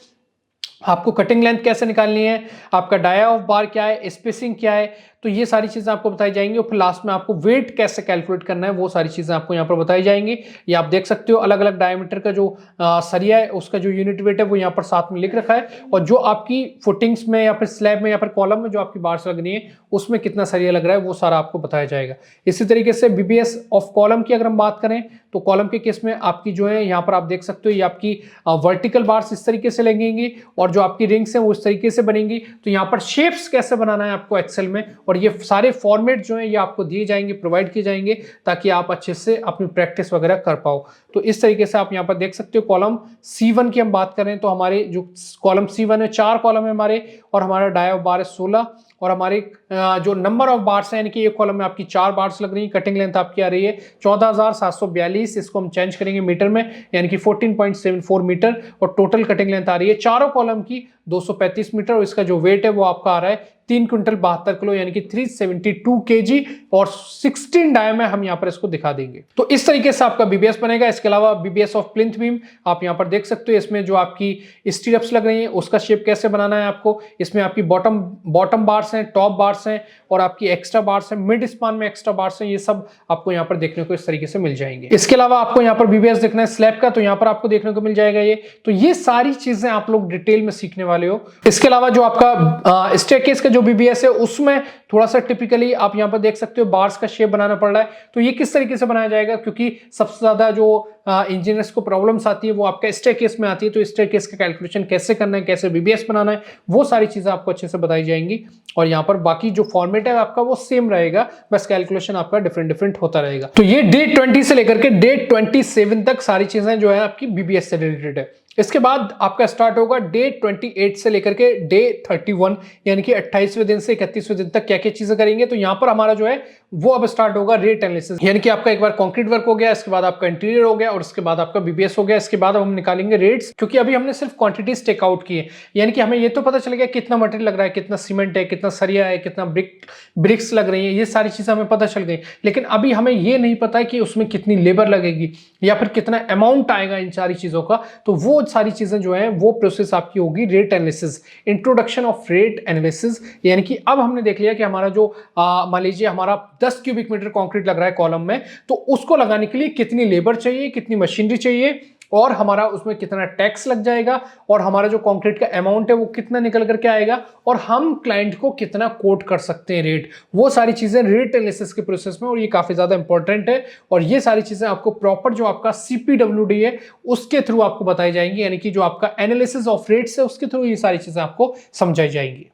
आपको कटिंग लेंथ कैसे निकालनी है, आपका डाया ऑफ बार क्या है, स्पेसिंग क्या है, तो ये सारी चीजें आपको बताई जाएंगी। और फिर लास्ट में आपको वेट कैसे कैलकुलेट करना है वो सारी चीजें आपको यहाँ पर बताई जाएंगी। ये आप देख सकते हो अलग अलग डायमीटर का जो सरिया है उसका जो यूनिट वेट है वो यहाँ पर साथ में लिख रखा है और जो आपकी फुटिंग्स में या फिर स्लैब में या फिर कॉलम में जो आपकी बार्स लगनी है उसमें कितना सरिया लग रहा है वो सारा आपको बताया जाएगा। इसी तरीके से बीबीएस ऑफ कॉलम की अगर हम बात करें तो कॉलम के केस में आपकी जो है यहाँ पर आप देख सकते हो ये आपकी वर्टिकल बार्स इस तरीके से लगेंगी और जो आपकी रिंग्स हैं वो इस तरीके से बनेंगी। तो यहाँ पर शेप्स कैसे बनाना है आपको एक्सेल में, और ये सारे फॉर्मेट जो है ये आपको दिए जाएंगे, प्रोवाइड किए जाएंगे ताकि आप अच्छे से अपनी प्रैक्टिस वगैरह कर पाओ। तो इस तरीके से आप यहाँ पर देख सकते हो। कॉलम C1 की हम बात करें तो हमारे जो कॉलम C1 है 4 कॉलम है हमारे और हमारा डाया ऑफ बार है 16 और हमारे जो नंबर ऑफ बार्स है, यानी कि एक कॉलम में आपकी 4 बार्स लग रही है, कटिंग लेंथ आपकी आ रही है 14,742, इसको हम चेंज करेंगे मीटर में, यानी कि 14.74 मीटर, और टोटल कटिंग लेंथ आ रही है चारों कॉलम की 235 मीटर, और इसका जो वेट है वो आपका आ रहा है 3 क्विंटल 72 किलो, यानी कि 372 केजी, और 16 डाया में हम यहाँ पर इसको दिखा देंगे। तो इस तरीके से आपका बीबीएस बनेगा। इसके अलावा बीबीएस ऑफ प्लिंथ बीम आप यहाँ पर देख सकते हो, इसमें जो आपकी स्टीरअप्स लग रही हैं उसका शेप कैसे बनाना है आपको। इसमें आपकी बॉटम बार्स हैं, टॉप बार्स हैं, और आपकी एक्स्ट्रा बार्स हैं, मिड स्पान में एक्स्ट्रा बार्स हैं, ये सब आपको यहाँ पर देखने को इस तरीके से मिल जाएंगे। इसके अलावा आपको यहाँ पर बीबीएस देखना है स्लैब का, तो यहाँ पर आपको देखने को मिल जाएगा ये। तो ये सारी चीजें आप लोग डिटेल में सीखने वाले हो। इसके अलावा जो आपका स्टेयरकेस का जो बीबीएस है उसमें थोड़ा सा टिपिकली आप यहाँ पर देख सकते हो बार्स का शेप बनाना पड़ रहा है। तो ये किस तरीके से बनाया जाएगा, क्योंकि सबसे ज्यादा जो इंजीनियर्स को प्रॉब्लम्स आती है वो आपका स्टेयरकेस में आती है। तो स्टेयरकेस का कैलकुलेशन कैसे करना है, कैसे बीबीएस बनाना है, वो सारी चीजें आपको अच्छे से बताई जाएंगी। और यहाँ पर बाकी जो फॉर्मेट है आपका वो सेम रहेगा, बस कैलकुलेशन आपका डिफरेंट होता रहेगा। तो ये डे 20 से लेकर के डे 27 तक सारी चीजें जो है आपकी बीबीएस से रिलेटेड है। इसके बाद आपका स्टार्ट होगा डे 28 से लेकर के डे 31, यानी कि 28वें दिन से 31वें दिन तक क्या क्या चीजें करेंगे। तो यहाँ पर हमारा जो है वो अब स्टार्ट होगा रेट एनालिसिस, यानी कि आपका एक बार कंक्रीट वर्क हो गया, इसके बाद आपका इंटीरियर हो गया, और इसके बाद आपका बीबीएस हो गया। इसके बाद हम निकालेंगे रेट्स, क्योंकि अभी हमने सिर्फ क्वांटिटीज टेक आउट की है, यानी कि हमें ये तो पता चल गया कितना मटेरियल लग रहा है, कितना सीमेंट है, कितना सरिया है, कितना ब्रिक्स लग रही है, ये सारी चीजें हमें पता चल गई। लेकिन अभी हमें ये नहीं पता है कि उसमें कितनी लेबर लगेगी या फिर कितना अमाउंट आएगा इन सारी चीजों का। तो वो सारी चीजें जो है वो प्रोसेस आपकी होगी rate analysis, introduction of rate analysis. यानी कि अब हमने देख लिया कि हमारा जो मान लीजिए हमारा 10 क्यूबिक मीटर कंक्रीट लग रहा है कॉलम में, तो उसको लगाने के लिए कितनी लेबर चाहिए, कितनी मशीनरी चाहिए, और हमारा उसमें कितना टैक्स लग जाएगा, और हमारा जो कंक्रीट का अमाउंट है वो कितना निकल करके आएगा, और हम क्लाइंट को कितना कोट कर सकते हैं रेट। वो सारी चीजें रेट एनालिसिस के प्रोसेस में, और ये काफी ज्यादा इंपॉर्टेंट है। और ये सारी चीजें आपको प्रॉपर जो आपका CPWD है उसके थ्रू आपको बताई जाएंगी, यानी कि जो आपका एनालिसिस ऑफ रेट्स है उसके थ्रू ये सारी चीजें आपको समझाई जाएंगी।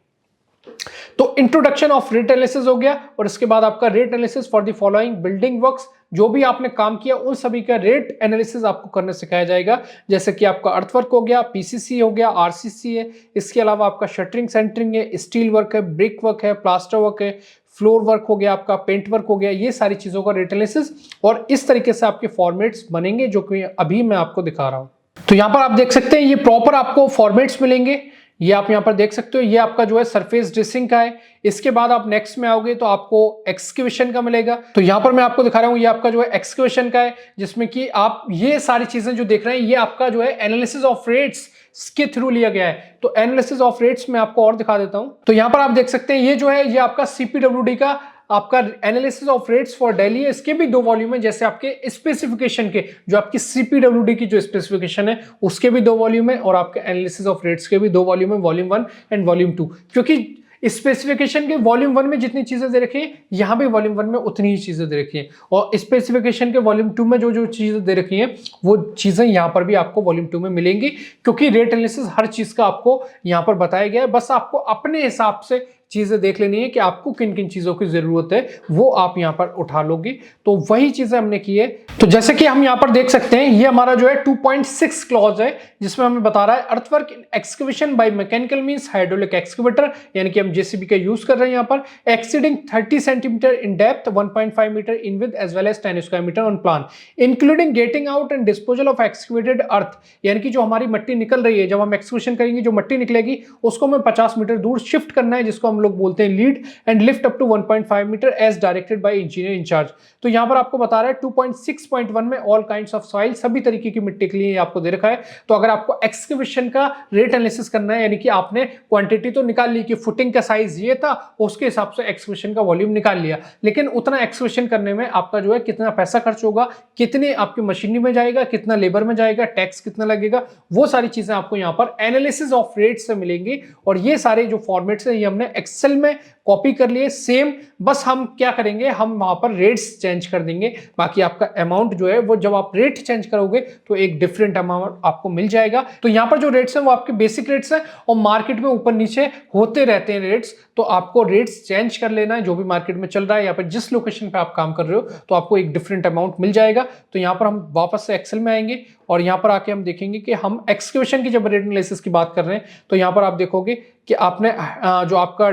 तो इंट्रोडक्शन ऑफ रेट एनालिसिस हो गया, और इसके बाद आपका rate analysis for the following building works, जो भी आपने काम किया उन सभी का रेट एनालिसिस आपको करना सिखाया जाएगा। जैसे कि आपका अर्थवर्क हो गया, PCC हो गया, RCC है, इसके अलावा आपका शटरिंग सेंटरिंग है, स्टील वर्क है, ब्रिक वर्क है, प्लास्टर वर्क है, फ्लोर वर्क हो गया, आपका पेंट वर्क हो गया, ये सारी चीजों का रेट एनालिसिस। और इस तरीके से आपके फॉर्मेट्स बनेंगे जो कि अभी मैं आपको दिखा रहा हूं। तो यहां पर आप देख सकते हैं ये प्रॉपर आपको फॉर्मेट्स मिलेंगे, ये आप यहां पर देख सकते हो। ये आपका जो है सरफेस ड्रेसिंग का है। इसके बाद आप नेक्स्ट में आओगे तो आपको एक्सकेवेशन का मिलेगा। तो यहां पर मैं आपको दिखा रहा हूं, ये आपका जो है एक्सकेवेशन का है, जिसमें कि आप ये सारी चीजें जो देख रहे हैं ये आपका जो है एनालिसिस ऑफ रेट्स के थ्रू लिया गया है। तो एनालिसिस ऑफ रेट्स में आपको और दिखा देता हूं। तो यहां पर आप देख सकते हैं ये जो है ये आपका CPWD का आपका analysis of rates for Delhi है। इसके भी 2 वॉल्यूम है, जैसे आपके स्पेसिफिकेशन के जो आपकी CPWD की जो स्पेसिफिकेशन है उसके भी 2 वॉल्यूम है, और आपके एनालिसिस ऑफ रेट्स के भी 2 वॉल्यूम है, वॉल्यूम 1 एंड वॉल्यूम 2। क्योंकि स्पेसिफिकेशन के वॉल्यूम 1 में जितनी चीजें दे रखी है यहां भी वॉल्यूम 1 में उतनी ही चीजें दे रखी है, और स्पेसिफिकेशन के वॉल्यूम 2 में जो जो चीजें दे रखी हैं वो चीजें यहां पर भी आपको वॉल्यूम 2 में मिलेंगी। क्योंकि रेट एनालिसिस हर चीज का आपको यहां पर बताया गया है, बस आपको अपने हिसाब से चीजें देख लेनी है कि आपको किन किन चीजों की जरूरत है, वो आप यहां पर उठा लोगे। तो वही चीजें हमने की है। तो जैसे कि हम यहां पर देख सकते हैं ये हमारा जो है 2.6 क्लॉज है, जिसमें हमें बता रहा है earthwork excavation by mechanical means hydraulic excavator, यानी कि हम JCB का यूज कर रहे हैं यहां पर, exceeding 30 centimetre in depth, 1.5 metre in width as well as 10 square metre on plan, including getting out and disposal of excavated earth, यानी कि जो हमारी मट्टी निकल रही है, जब हम एक्सकेवेशन करेंगे जो मट्टी निकलेगी उसको हमें 50 मीटर दूर शिफ्ट करना है, जिसको हम लोग बोलते हैं lead, and lift up to 1.5 metre as directed by engineer in-charge. तो यहां पर आपको बता रहा है 2.6.1 में ऑल काइंड्स ऑफ सॉइल, सभी तरीके की मिट्टी के लिए आपको दे रखा है। तो अगर आपको एक्सकेवेशन का रेट एनालिसिस करना है, यानी कि आपने क्वांटिटी तो निकाल ली कि फुटिंग का साइज ये था, उसके हिसाब से एक्सकेवेशन का वॉल्यूम निकाल लिया, लेकिन उतना एक्सकेवेशन करने में आपका जो है कितना पैसा खर्च होगा, कितने आपकी मशीनरी में जाएगा, कितना लेबर में जाएगा, टैक्स कितना लगेगा, वो सारी चीजें आपको यहां पर एनालिसिस ऑफ रेट से मिलेंगी। और ये सारे जो फॉर्मेट्स हैं ये हमने एक्सेल में कॉपी कर लिए सेम, बस हम क्या करेंगे, हम वहां पर रेट्स चेंज कर देंगे। बाकी आपका अमाउंट जो है वो जब आप रेट चेंज करोगे तो एक डिफरेंट अमाउंट आपको मिल जाएगा। तो यहां पर जो रेट्स हैं वो आपके बेसिक रेट्स हैं, और मार्केट में ऊपर नीचे होते रहते हैं रेट्स। तो आपको रेट्स चेंज कर लेना है, जो भी मार्केट में चल रहा है या फिर जिस लोकेशन पे आप काम कर रहे हो, तो आपको एक डिफरेंट अमाउंट मिल जाएगा। तो यहां पर हम वापस से एक्सेल में आएंगे, और यहां पर आके हम देखेंगे कि हम एक्सकेवेशन की जब रेट एनालिसिस की बात कर रहे हैं, तो यहां पर आप देखोगे कि आपने जो आपका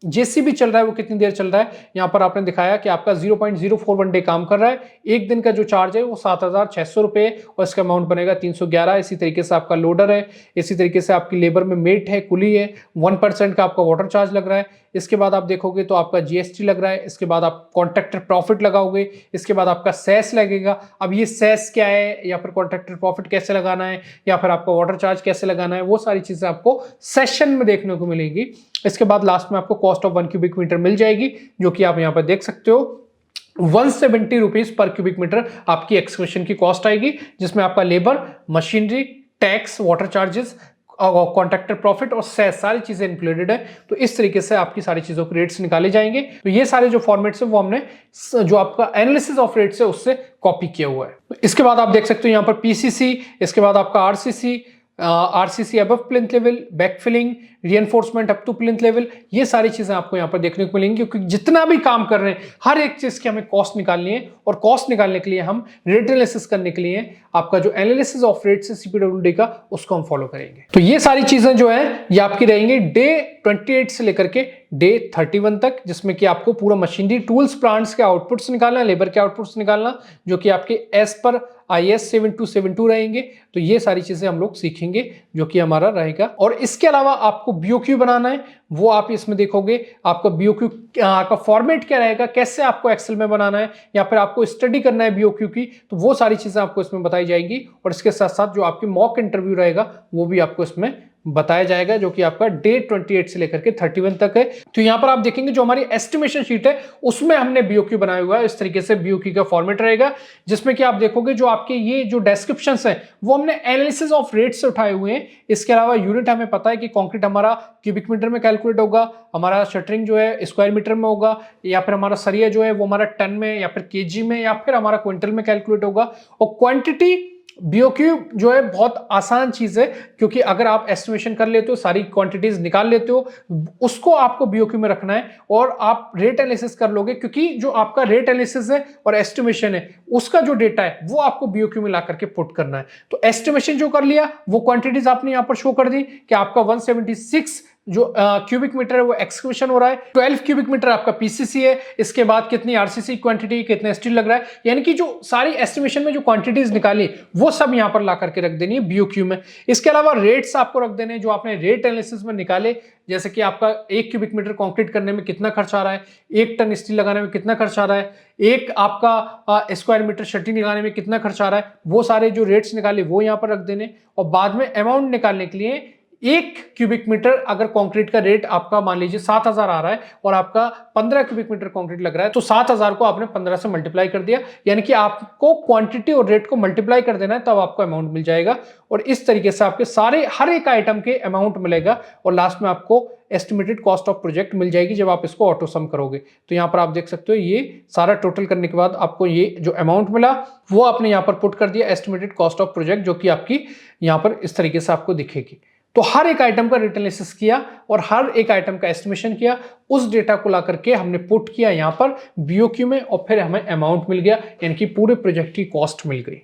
जेसीबी चल रहा है वो कितनी देर चल रहा है, यहाँ पर आपने दिखाया कि आपका 0.041 डे काम कर रहा है। एक दिन का जो चार्ज है वो 7,600 रुपए और इसका अमाउंट बनेगा 311। इसी तरीके से आपका लोडर है, इसी तरीके से आपकी लेबर में मेट है, कुली है, 1% का आपका वाटर चार्ज लग रहा है। इसके बाद आप देखोगे तो आपका जीएसटी लग रहा है, इसके बाद आप कॉन्ट्रैक्टर प्रॉफिट लगाओगे, इसके बाद आपका सेस लगेगा। अब ये सेस क्या है या फिर कॉन्ट्रैक्टर प्रॉफिट कैसे लगाना है या फिर आपका वाटर चार्ज कैसे लगाना है, वो सारी चीजें आपको सेशन में देखने को मिलेगी। इसके बाद लास्ट में आपको कॉस्ट ऑफ 1 क्यूबिक मीटर मिल जाएगी, जो कि आप यहां पर देख सकते हो 170 रुपीज पर क्यूबिक मीटर आपकी एक्सकवेशन की कॉस्ट आएगी, जिसमें आपका labour, machinery, tax, water charges, contractor profit और सेस सारी चीजें इंक्लूडेड है। तो इस तरीके से आपकी सारी चीजों के रेट्स निकाले जाएंगे। तो ये सारे जो फॉर्मेट्स है वो हमने जो आपका एनालिसिस ऑफ रेट्स है उससे कॉपी किया हुआ है। तो इसके बाद आप देख सकते हो यहाँ पर पीसीसी, इसके बाद आपका RCC, RCC above plinth level, backfilling, reinforcement up to plinth level, ये सारी चीजें आपको यहाँ पर देखने को मिलेंगी। क्योंकि जितना भी काम कर रहे हैं हर एक चीज की हमें कॉस्ट निकालनी है, और कॉस्ट निकालने के लिए हम रेट एनालिसिस करने के लिए आपका जो एनालिसिस ऑफ रेट से सीपीडब्ल्यूडी का उसको हम फॉलो करेंगे। तो ये सारी चीजें जो है ये आपकी रहेंगी डे 28 से लेकर के डे 31 तक, जिसमें कि आपको पूरा मशीनरी, टूल्स, प्लांट्स के आउटपुट्स निकालना, लेबर के आउटपुट्स निकालना, जो कि आपके एज पर IS 7272 रहेंगे। तो ये सारी चीजें हम लोग सीखेंगे जो कि हमारा रहेगा। और इसके अलावा आपको BOQ बनाना है, वो आप इसमें देखोगे। आपका BOQ का फॉर्मेट क्या रहेगा, कैसे आपको एक्सेल में बनाना है या फिर आपको स्टडी करना है BOQ की, तो वो सारी चीजें आपको इसमें बताई जाएगी। और इसके साथ साथ जो आपकी मॉक इंटरव्यू रहेगा वो भी आपको इसमें बताया जाएगा, जो कि आपका डे 28 से लेकर के 31 तक है। तो यहां पर आप देखेंगे जो हमारी एस्टिमेशन शीट है उसमें हमने BOQ बनाया हुआ है। इस तरीके से BOQ का फॉर्मेट रहेगा, जिसमें कि आप देखोगे जो आपके ये जो डिस्क्रिप्शंस हैं वो हमने एनालिसिस ऑफ रेट से उठाए हुए हैं। इसके अलावा यूनिट हमें पता है कि कंक्रीट हमारा क्यूबिक मीटर में कैलकुलेट होगा, हमारा शटरिंग जो है स्क्वायर मीटर में होगा, या फिर हमारा सरिया जो है वो हमारा टन में या फिर केजी में या फिर हमारा क्विंटल में कैलकुलेट होगा। और क्वांटिटी BOQ जो है बहुत आसान चीज है, क्योंकि अगर आप एस्टिमेशन कर लेते हो, सारी क्वांटिटीज निकाल लेते हो, उसको आपको BOQ में रखना है और आप रेट एनालिसिस कर लोगे। क्योंकि जो आपका रेट एनालिसिस है और एस्टिमेशन है उसका जो डेटा है वो आपको BOQ में ला करके पुट करना है। तो एस्टिमेशन जो कर लिया वो क्वांटिटीज आपने यहां पर शो कर दी कि आपका 176 जो क्यूबिक मीटर है वो एक्सक्वेशन हो रहा है, 12 क्यूबिक मीटर आपका पीसीसी है, इसके बाद कितनी आरसीसी क्वांटिटी, कितना स्टील लग रहा है, यानी कि जो सारी एस्टिमेशन में जो क्वांटिटीज निकाली वो सब यहां पर ला करके रख देनी है BOQ में। इसके अलावा रेट्स आपको रख देने जो आपने रेट एनालिसिस में निकाले, जैसे कि आपका 1 क्यूबिक मीटर कंक्रीट करने में कितना खर्च आ रहा है, 1 टन स्टील लगाने में कितना खर्च आ रहा है, एक आपका स्क्वायर मीटर शटरिंग लगाने में कितना खर्च आ रहा है, वो सारे जो रेट्स निकाले वो यहां पर रख देने। और बाद में अमाउंट निकालने के लिए 1 क्यूबिक मीटर अगर कंक्रीट का रेट आपका मान लीजिए 7,000 आ रहा है और आपका 15 क्यूबिक मीटर कंक्रीट लग रहा है, तो 7,000 को आपने 15 से मल्टीप्लाई कर दिया, यानी कि आपको क्वांटिटी और रेट को मल्टीप्लाई कर देना है, तब आपको अमाउंट मिल जाएगा। और इस तरीके से आपके सारे हर एक आइटम के अमाउंट मिलेगा और लास्ट में आपको एस्टिमेटेड कॉस्ट ऑफ प्रोजेक्ट मिल जाएगी जब आप इसको ऑटो सम करोगे। तो यहां पर आप देख सकते हो ये सारा टोटल करने के बाद आपको ये जो अमाउंट मिला वो आपने यहां पर पुट कर दिया, एस्टिमेटेड कॉस्ट ऑफ प्रोजेक्ट, जो कि आपकी यहां पर इस तरीके से आपको दिखेगी। तो हर एक आइटम का रेट एनालिसिस किया और हर एक आइटम का एस्टिमेशन किया, उस डेटा को ला करके हमने पुट किया यहां पर BOQ में और फिर हमें अमाउंट मिल गया, यानी कि पूरे प्रोजेक्ट की कॉस्ट मिल गई।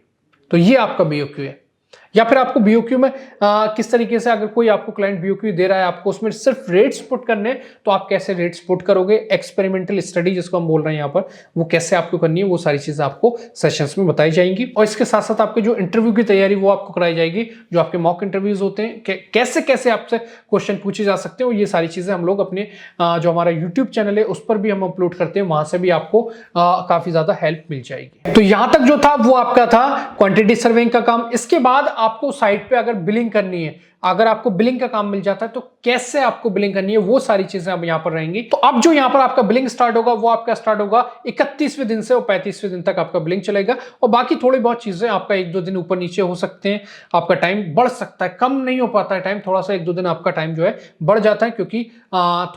तो ये आपका BOQ है। या फिर आपको BOQ में किस तरीके से, अगर कोई आपको क्लाइंट BOQ दे रहा है, आपको उसमें सिर्फ रेट्स पुट करने, तो आप कैसे रेट्स पुट करोगे, एक्सपेरिमेंटल स्टडी जिसको हम बोल रहे हैं यहाँ पर, वो कैसे आपको करनी है, वो सारी चीजें आपको सेशंस में बताई जाएंगी। और इसके साथ साथ आपके जो इंटरव्यू की तैयारी वो आपको कराई जाएगी, जो आपके मॉक इंटरव्यूज होते हैं, कैसे कैसे आपसे क्वेश्चन पूछे जा सकते हैं, ये सारी चीजें हम लोग अपने जो हमारा यूट्यूब चैनल है उस पर भी हम अपलोड करते हैं, वहां से भी आपको काफी ज्यादा हेल्प मिल जाएगी। तो यहां तक जो था वो आपका था क्वांटिटी सर्वेइंग का काम। इसके बाद आपको साइट पे अगर बिलिंग करनी है, अगर आपको बिलिंग का काम मिल जाता है, तो कैसे आपको बिलिंग करनी है वो सारी चीजें अब यहां पर रहेंगी। तो अब जो यहां पर आपका बिलिंग स्टार्ट होगा वो आपका स्टार्ट होगा 31वें दिन से और 35वें दिन तक आपका बिलिंग चलेगा। और बाकी थोड़ी बहुत चीजें आपका 1-2 दिन ऊपर नीचे हो सकते हैं, आपका टाइम बढ़ सकता है, कम नहीं हो पाता है टाइम, थोड़ा सा 1-2 दिन आपका टाइम जो है बढ़ जाता है, क्योंकि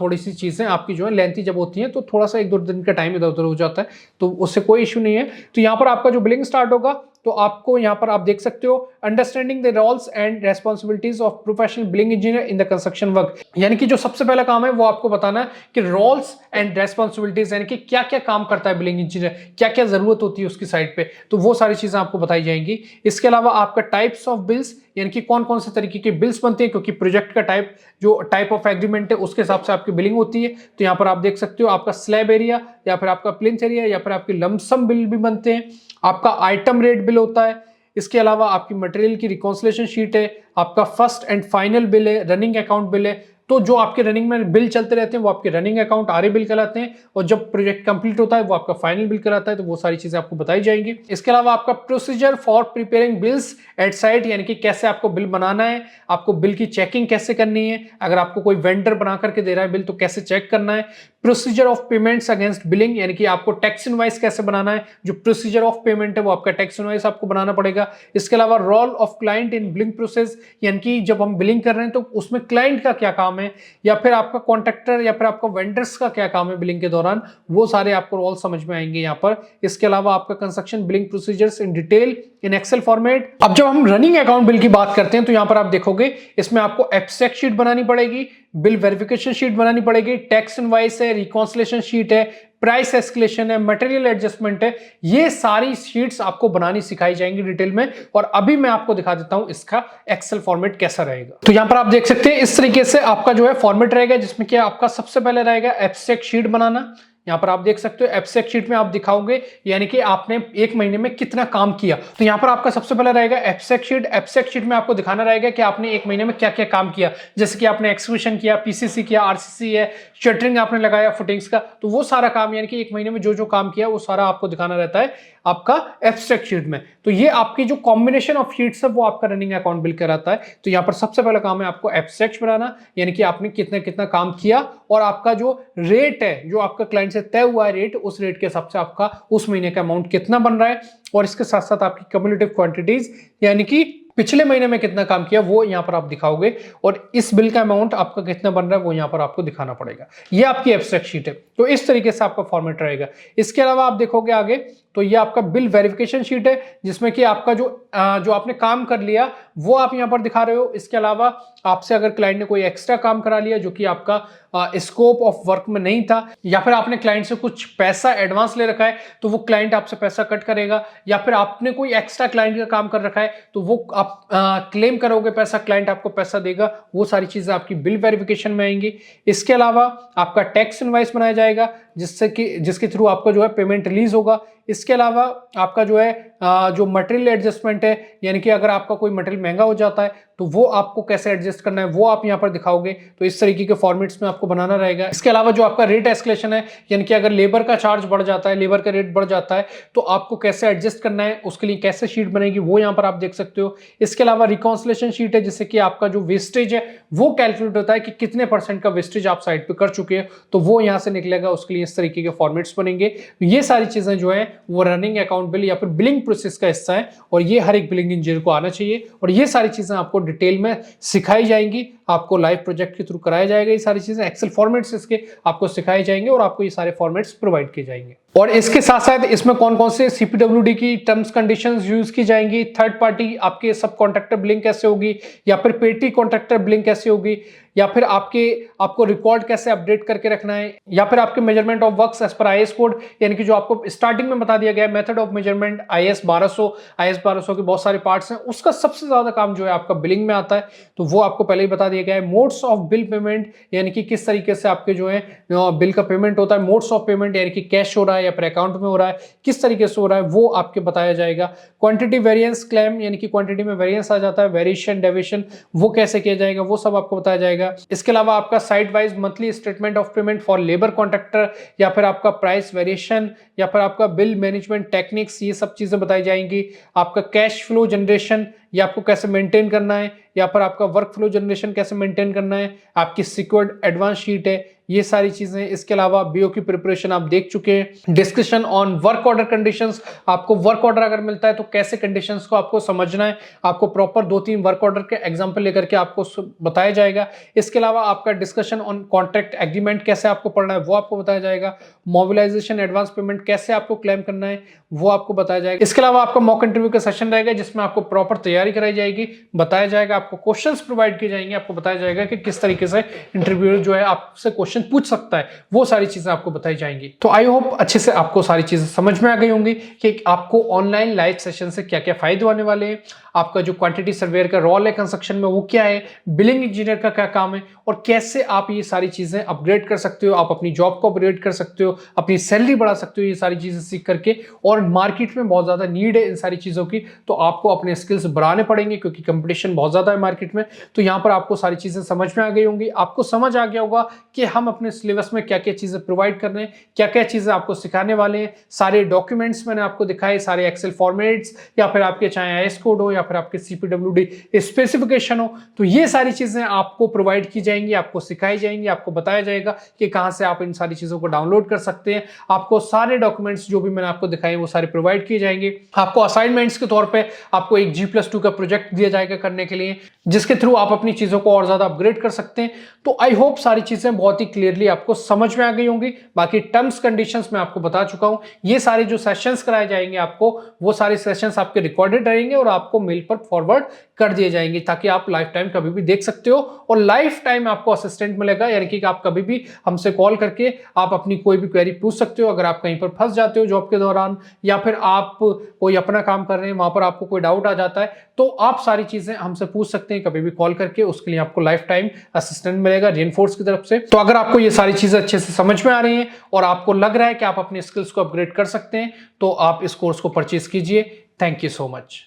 थोड़ी सी चीजें आपकी जो है लेंथी जब होती हैं तो थोड़ा सा 1-2 दिन का टाइम इधर उधर हो जाता है, तो उससे कोई इश्यू नहीं है। तो यहां पर आपका जो बिलिंग स्टार्ट होगा तो आपको यहां पर आप देख सकते हो, understanding the roles and responsibilities of professional billing engineer in the construction work. यानी कि जो सबसे पहला काम है वो आपको बताना है कि रोल्स एंड रेस्पॉन्सिबिलिटीज, यानी कि क्या क्या काम करता है बिलिंग इंजीनियर, क्या क्या जरूरत होती है उसकी साइड पे, तो वो सारी चीजें आपको बताई जाएंगी। इसके अलावा आपका टाइप्स ऑफ बिल्स, यानी कि कौन कौन से तरीके के बिल्स बनते हैं, क्योंकि प्रोजेक्ट का टाइप जो टाइप ऑफ एग्रीमेंट है उसके हिसाब से आपकी बिलिंग होती है। तो यहाँ पर आप देख सकते हो आपका स्लैब एरिया, या फिर आपका प्लिंथ एरिया, या फिर आपके लमसम बिल भी बनते हैं, आपका आइटम रेट बिल होता है। इसके अलावा आपकी मटेरियल की रिकॉन्सिलेशन शीट है, आपका फर्स्ट एंड फाइनल बिल है, रनिंग अकाउंट बिल है। तो जो आपके रनिंग में बिल चलते रहते हैं वो आपके रनिंग अकाउंट आरए बिल कहलाते हैं, और जब प्रोजेक्ट कंप्लीट होता है वो आपका फाइनल बिल कहलाता है। तो वो सारी चीजें आपको बताई जाएंगी। इसके अलावा आपका procedure for preparing bills at site, यानी कि कैसे आपको बिल बनाना है, आपको बिल की चेकिंग कैसे करनी है, अगर आपको कोई वेंडर बना करके दे रहा है बिल तो कैसे चेक करना है। Procedure of payments against billing, यानी कि आपको टैक्स इनवॉइस कैसे बनाना है, जो प्रोसीजर ऑफ पेमेंट है वो आपका टैक्स इनवॉइस आपको बनाना पड़ेगा। इसके अलावा role of client in billing process, यानी कि जब हम बिलिंग कर रहे हैं तो उसमें क्लाइंट का क्या काम है, या फिर आपका कॉन्ट्रैक्टर या फिर आपका वेंडर्स का क्या काम है बिलिंग के दौरान, वो सारे आपको रोल समझ में आएंगे यहाँ पर। इसके अलावा आपका construction billing procedures in detail in excel format. अब जब हम रनिंग अकाउंट बिल की बात करते हैं तो यहाँ पर आप देखोगे इसमें आपको एब्स्ट्रैक्ट शीट बनानी पड़ेगी, बिल वेरिफिकेशन शीट बनानी पड़ेगी, टैक्स इनवॉइस है, रिकॉन्सिलेशन शीट है, प्राइस एस्केलेशन है, मटेरियल एडजस्टमेंट है। ये सारी शीट्स आपको बनानी सिखाई जाएंगी डिटेल में, और अभी मैं आपको दिखा देता हूं इसका एक्सेल फॉर्मेट कैसा रहेगा। तो यहां पर आप देख सकते हैं इस तरीके से आपका जो है फॉर्मेट रहेगा, जिसमें कि आपका सबसे पहले रहेगा एब्स्ट्रैक्ट शीट बनाना। यहाँ पर आप देख सकते हो एब्स्ट्रैक्ट शीट में आप दिखाओगे यानी कि आपने एक महीने में कितना काम किया। तो यहाँ पर आपका सबसे पहले रहेगा एब्स्ट्रैक्ट शीट। एब्स्ट्रैक्ट शीट में आपको दिखाना रहेगा कि आपने एक महीने में क्या क्या काम किया, जैसे कि आपने एक्सक्यूशन किया, पीसीसी किया, आरसीसी है, शटरिंग आपने लगाया फुटिंग्स का, तो वो सारा काम यानी कि एक महीने में जो जो काम किया वो सारा आपको दिखाना रहता है आपका एब्स्ट्रैक्ट शीट में। तो ये आपकी जो कॉम्बिनेशन ऑफ शीट्स है वो आपका रनिंग अकाउंट बिल कराता है। तो यहाँ पर सबसे पहला काम है आपको एब्स्ट्रैक्ट बनाना, यानी कि आपने कितना कितना काम किया, और आपका जो रेट है जो आपका क्लाइंट से तय हुआ है रेट, उस रेट के हिसाब से आपका उस महीने का अमाउंट कितना बन रहा है, और इसके साथ साथ आपकी क्यूमुलेटिव क्वांटिटीज, यानी कि पिछले महीने में कितना काम किया वो यहाँ पर आप दिखाओगे, और इस बिल का अमाउंट आपका कितना बन रहा है वो यहाँ पर आपको दिखाना पड़ेगा। ये आपकी एब्स्ट्रैक्ट शीट है। तो इस तरीके से आपका फॉर्मेट रहेगा। इसके अलावा आप देखोगे आगे तो ये आपका बिल वेरिफिकेशन शीट है, जिसमें कि आपका जो आपने काम कर लिया वो आप यहाँ पर दिखा रहे हो। इसके अलावा आपसे अगर क्लाइंट ने कोई एक्स्ट्रा काम करा लिया जो कि आपका स्कोप ऑफ वर्क में नहीं था, या फिर आपने क्लाइंट से कुछ पैसा एडवांस ले रखा है तो वो क्लाइंट आपसे पैसा कट करेगा, या फिर आपने कोई एक्स्ट्रा क्लाइंट का काम कर रखा है तो वो आप क्लेम करोगे पैसा, क्लाइंट आपको पैसा देगा, वो सारी चीजें आपकी बिल वेरिफिकेशन में आएंगी। इसके अलावा आपका टैक्स इनवॉइस बनाया जाएगा जिसके थ्रू आपका जो है पेमेंट रिलीज होगा। इसके अलावा आपका जो है जो मटेरियल एडजस्टमेंट है, यानी कि अगर आपका कोई मटेरियल महंगा हो जाता है तो वो आपको कैसे एडजस्ट करना है वो आप यहाँ पर दिखाओगे। तो इस तरीके के फॉर्मेट्स में आपको बनाना रहेगा। इसके अलावा जो आपका रेट एस्केलेशन है, यानी कि अगर लेबर का चार्ज बढ़ जाता है, लेबर का रेट बढ़ जाता है तो आपको कैसे एडजस्ट करना है, उसके लिए कैसे शीट बनेगी वो यहाँ पर आप देख सकते हो। इसके अलावा रिकॉन्सिलेशन शीट है, जिससे कि आपका जो वेस्टेज है वो कैलकुलेट होता है कि कितने % का वेस्टेज आप साइड पे कर चुके हैं, तो वो यहाँ से निकलेगा, उसके लिए इस तरीके के फॉर्मेट्स बनेंगे। ये सारी चीजें जो है वो रनिंग अकाउंट बिल या फिर बिलिंग प्रोसेस का हिस्सा है, और ये हर एक बिलिंग इंजीनियर को आना चाहिए, और ये सारी चीजें आपको डिटेल में सिखाई जाएंगी, आपको लाइव प्रोजेक्ट के थ्रू कराया जाएगा। ये सारी चीजें एक्सेल फॉर्मेट्स इसके आपको सिखाए जाएंगे, और आपको ये सारे फॉर्मेट्स प्रोवाइड किए जाएंगे। और इसके साथ साथ इसमें कौन कौन से सीपीडब्ल्यूडी की टर्म्स कंडीशंस यूज की जाएंगी, थर्ड पार्टी आपके सब कॉन्ट्रैक्टर बिलिंग कैसे होगी, या फिर पेटी कॉन्ट्रैक्टर बिलिंग कैसे होगी, या फिर आपको रिकॉर्ड कैसे अपडेट करके रखना है, या फिर आपके measurement of works as per IS code, यानी कि जो आपको स्टार्टिंग में बता दिया गया है मेथड ऑफ मेजरमेंट आईएस 1200 के बहुत सारे पार्ट्स हैं, उसका सबसे ज्यादा काम जो है आपका बिलिंग में आता है, तो वो आपको पहले ही बता दिया गया है। मोड्स ऑफ बिल पेमेंट, यानी कि किस तरीके से आपके जो है बिल का पेमेंट होता है, मोड्स ऑफ पेमेंट यानी कि कैश हो रहा है या फिर अकाउंट में हो रहा है, किस तरीके से हो रहा है वो आपके बताया जाएगा। क्वांटिटी वेरिएंस क्लेम, यानी कि क्वांटिटी में वेरिएंस आ जाता है, वेरिएशन डेविएशन वो कैसे किया जाएगा वो सब आपको बताया जाएगा। इसके अलावा आपका site wise monthly statement of payment for labour contractor, या फिर आपका प्राइस वेरिएशन, या फिर आपका बिल मैनेजमेंट टेक्निक्स, ये सब चीजें बताई जाएंगी। आपका कैश फ्लो जनरेशन, या आपको कैसे मेंटेन करना है, या फिर आपका वर्क फ्लो जनरेशन कैसे मेंटेन करना है, आपकी सिक्योर्ड एडवांस शीट है, ये सारी चीजें। इसके अलावा बीओ की प्रिपरेशन आप देख चुके हैं। Discussion on work order conditions, आपको वर्क ऑर्डर अगर मिलता है तो कैसे कंडीशंस को आपको समझना है, आपको प्रॉपर 2-3 वर्क ऑर्डर के एग्जांपल लेकर के आपको बताया जाएगा। इसके अलावा आपका डिस्कशन ऑन कॉन्ट्रैक्ट एग्रीमेंट कैसे आपको पढ़ना है वो आपको बताया जाएगा। मोबिलाइजेशन एडवांस पेमेंट कैसे आपको क्लेम करना है वो आपको बताया जाएगा। इसके अलावा आपका मॉक इंटरव्यू का सेशन रहेगा जिसमें आपको प्रॉपर तैयारी कराई जाएगी, बताया जाएगा, आपको क्वेश्चंस प्रोवाइड किए जाएंगे, आपको बताया जाएगा कि किस तरीके से इंटरव्यूअर जो है आपसे क्वेश्चन पूछ सकता है, वो सारी चीजें आपको बताई जाएंगी। तो आई होप अच्छे से आपको सारी चीजें समझ में आ गई होंगी कि आपको ऑनलाइन लाइव सेशन से क्या क्या फायदे होने वाले हैं, आपका जो क्वांटिटी सर्वेयर का रोल है कंस्ट्रक्शन में वो क्या है, बिलिंग इंजीनियर का क्या काम है, और कैसे आप ये सारी चीजें अपग्रेड कर सकते हो, आप अपनी जॉब को अपग्रेड कर सकते हो, अपनी सैलरी बढ़ा सकते हो ये सारी चीजें सीख करके। और मार्केट में बहुत ज्यादा नीड है इन सारी चीजों की, तो आपको अपने स्किल्स बढ़ाने पड़ेंगे क्योंकि कंपटीशन बहुत ज्यादा है मार्केट में। तो यहाँ पर आपको सारी चीजें समझ में आ गई होंगी, आपको समझ आ गया होगा कि हम अपने सिलेबस में क्या क्या चीजें प्रोवाइड कर रहे हैं, क्या क्या चीजें आपको सिखाने वाले हैं। सारे डॉक्यूमेंट्स मैंने आपको दिखाए, सारे एक्सेल फॉर्मेट्स, या फिर आपके चाहे आईएस कोड हो या फिर आपके CPWD स्पेसिफिकेशन हो, तो ये सारी चीजें आपको प्रोवाइड की जाएंगी, आपको सिखाई जाएंगी, आपको बताया जाएगा कि कहां से आप इन सारी चीजों को डाउनलोड कर सकते हैं। आपको सारे डॉक्यूमेंट्स जो भी मैंने आपको दिखाए वो सारे प्रोवाइड किए जाएंगे। आपको असाइनमेंट्स के तौर पे आपको एक G+2 का प्रोजेक्ट दिया जाएगा करने के लिए, जिसके थ्रू आप अपनी चीजों को और ज्यादा अपग्रेड कर सकते हैं। तो आई होप सारी चीजें बहुत ही क्लियरली आपको समझ में आ गई होंगी। बाकी टर्म्स कंडीशंस मैं आपको बता चुका हूं। ये सारे जो सेशंस कराए जाएंगे आपको, वो सारे सेशंस आपके रिकॉर्डेड रहेंगे और आपको मेल पर फॉरवर्ड कर दिए जाएंगे ताकि आप लाइफ टाइम कभी भी देख सकते हो, और लाइफ टाइम आपको असिस्टेंट मिलेगा, यानी कि आप कभी भी हमसे कॉल करके आप अपनी कोई भी क्वेरी पूछ सकते हो। अगर आप कहीं पर फंस जाते हो जॉब के दौरान, या फिर आप कोई अपना काम कर रहे हैं वहां पर आपको कोई डाउट आ जाता है, तो आप सारी चीजें हमसे पूछ सकते हैं कभी भी कॉल करके। उसके लिए आपको लाइफ टाइम असिस्टेंट मिलेगा रेनफोर्स की तरफ से। तो अगर आपको ये सारी चीजें अच्छे से समझ में आ रही हैं और आपको लग रहा है कि आप अपने स्किल्स को अपग्रेड कर सकते हैं, तो आप इस कोर्स को परचेज कीजिए। Thank you so much.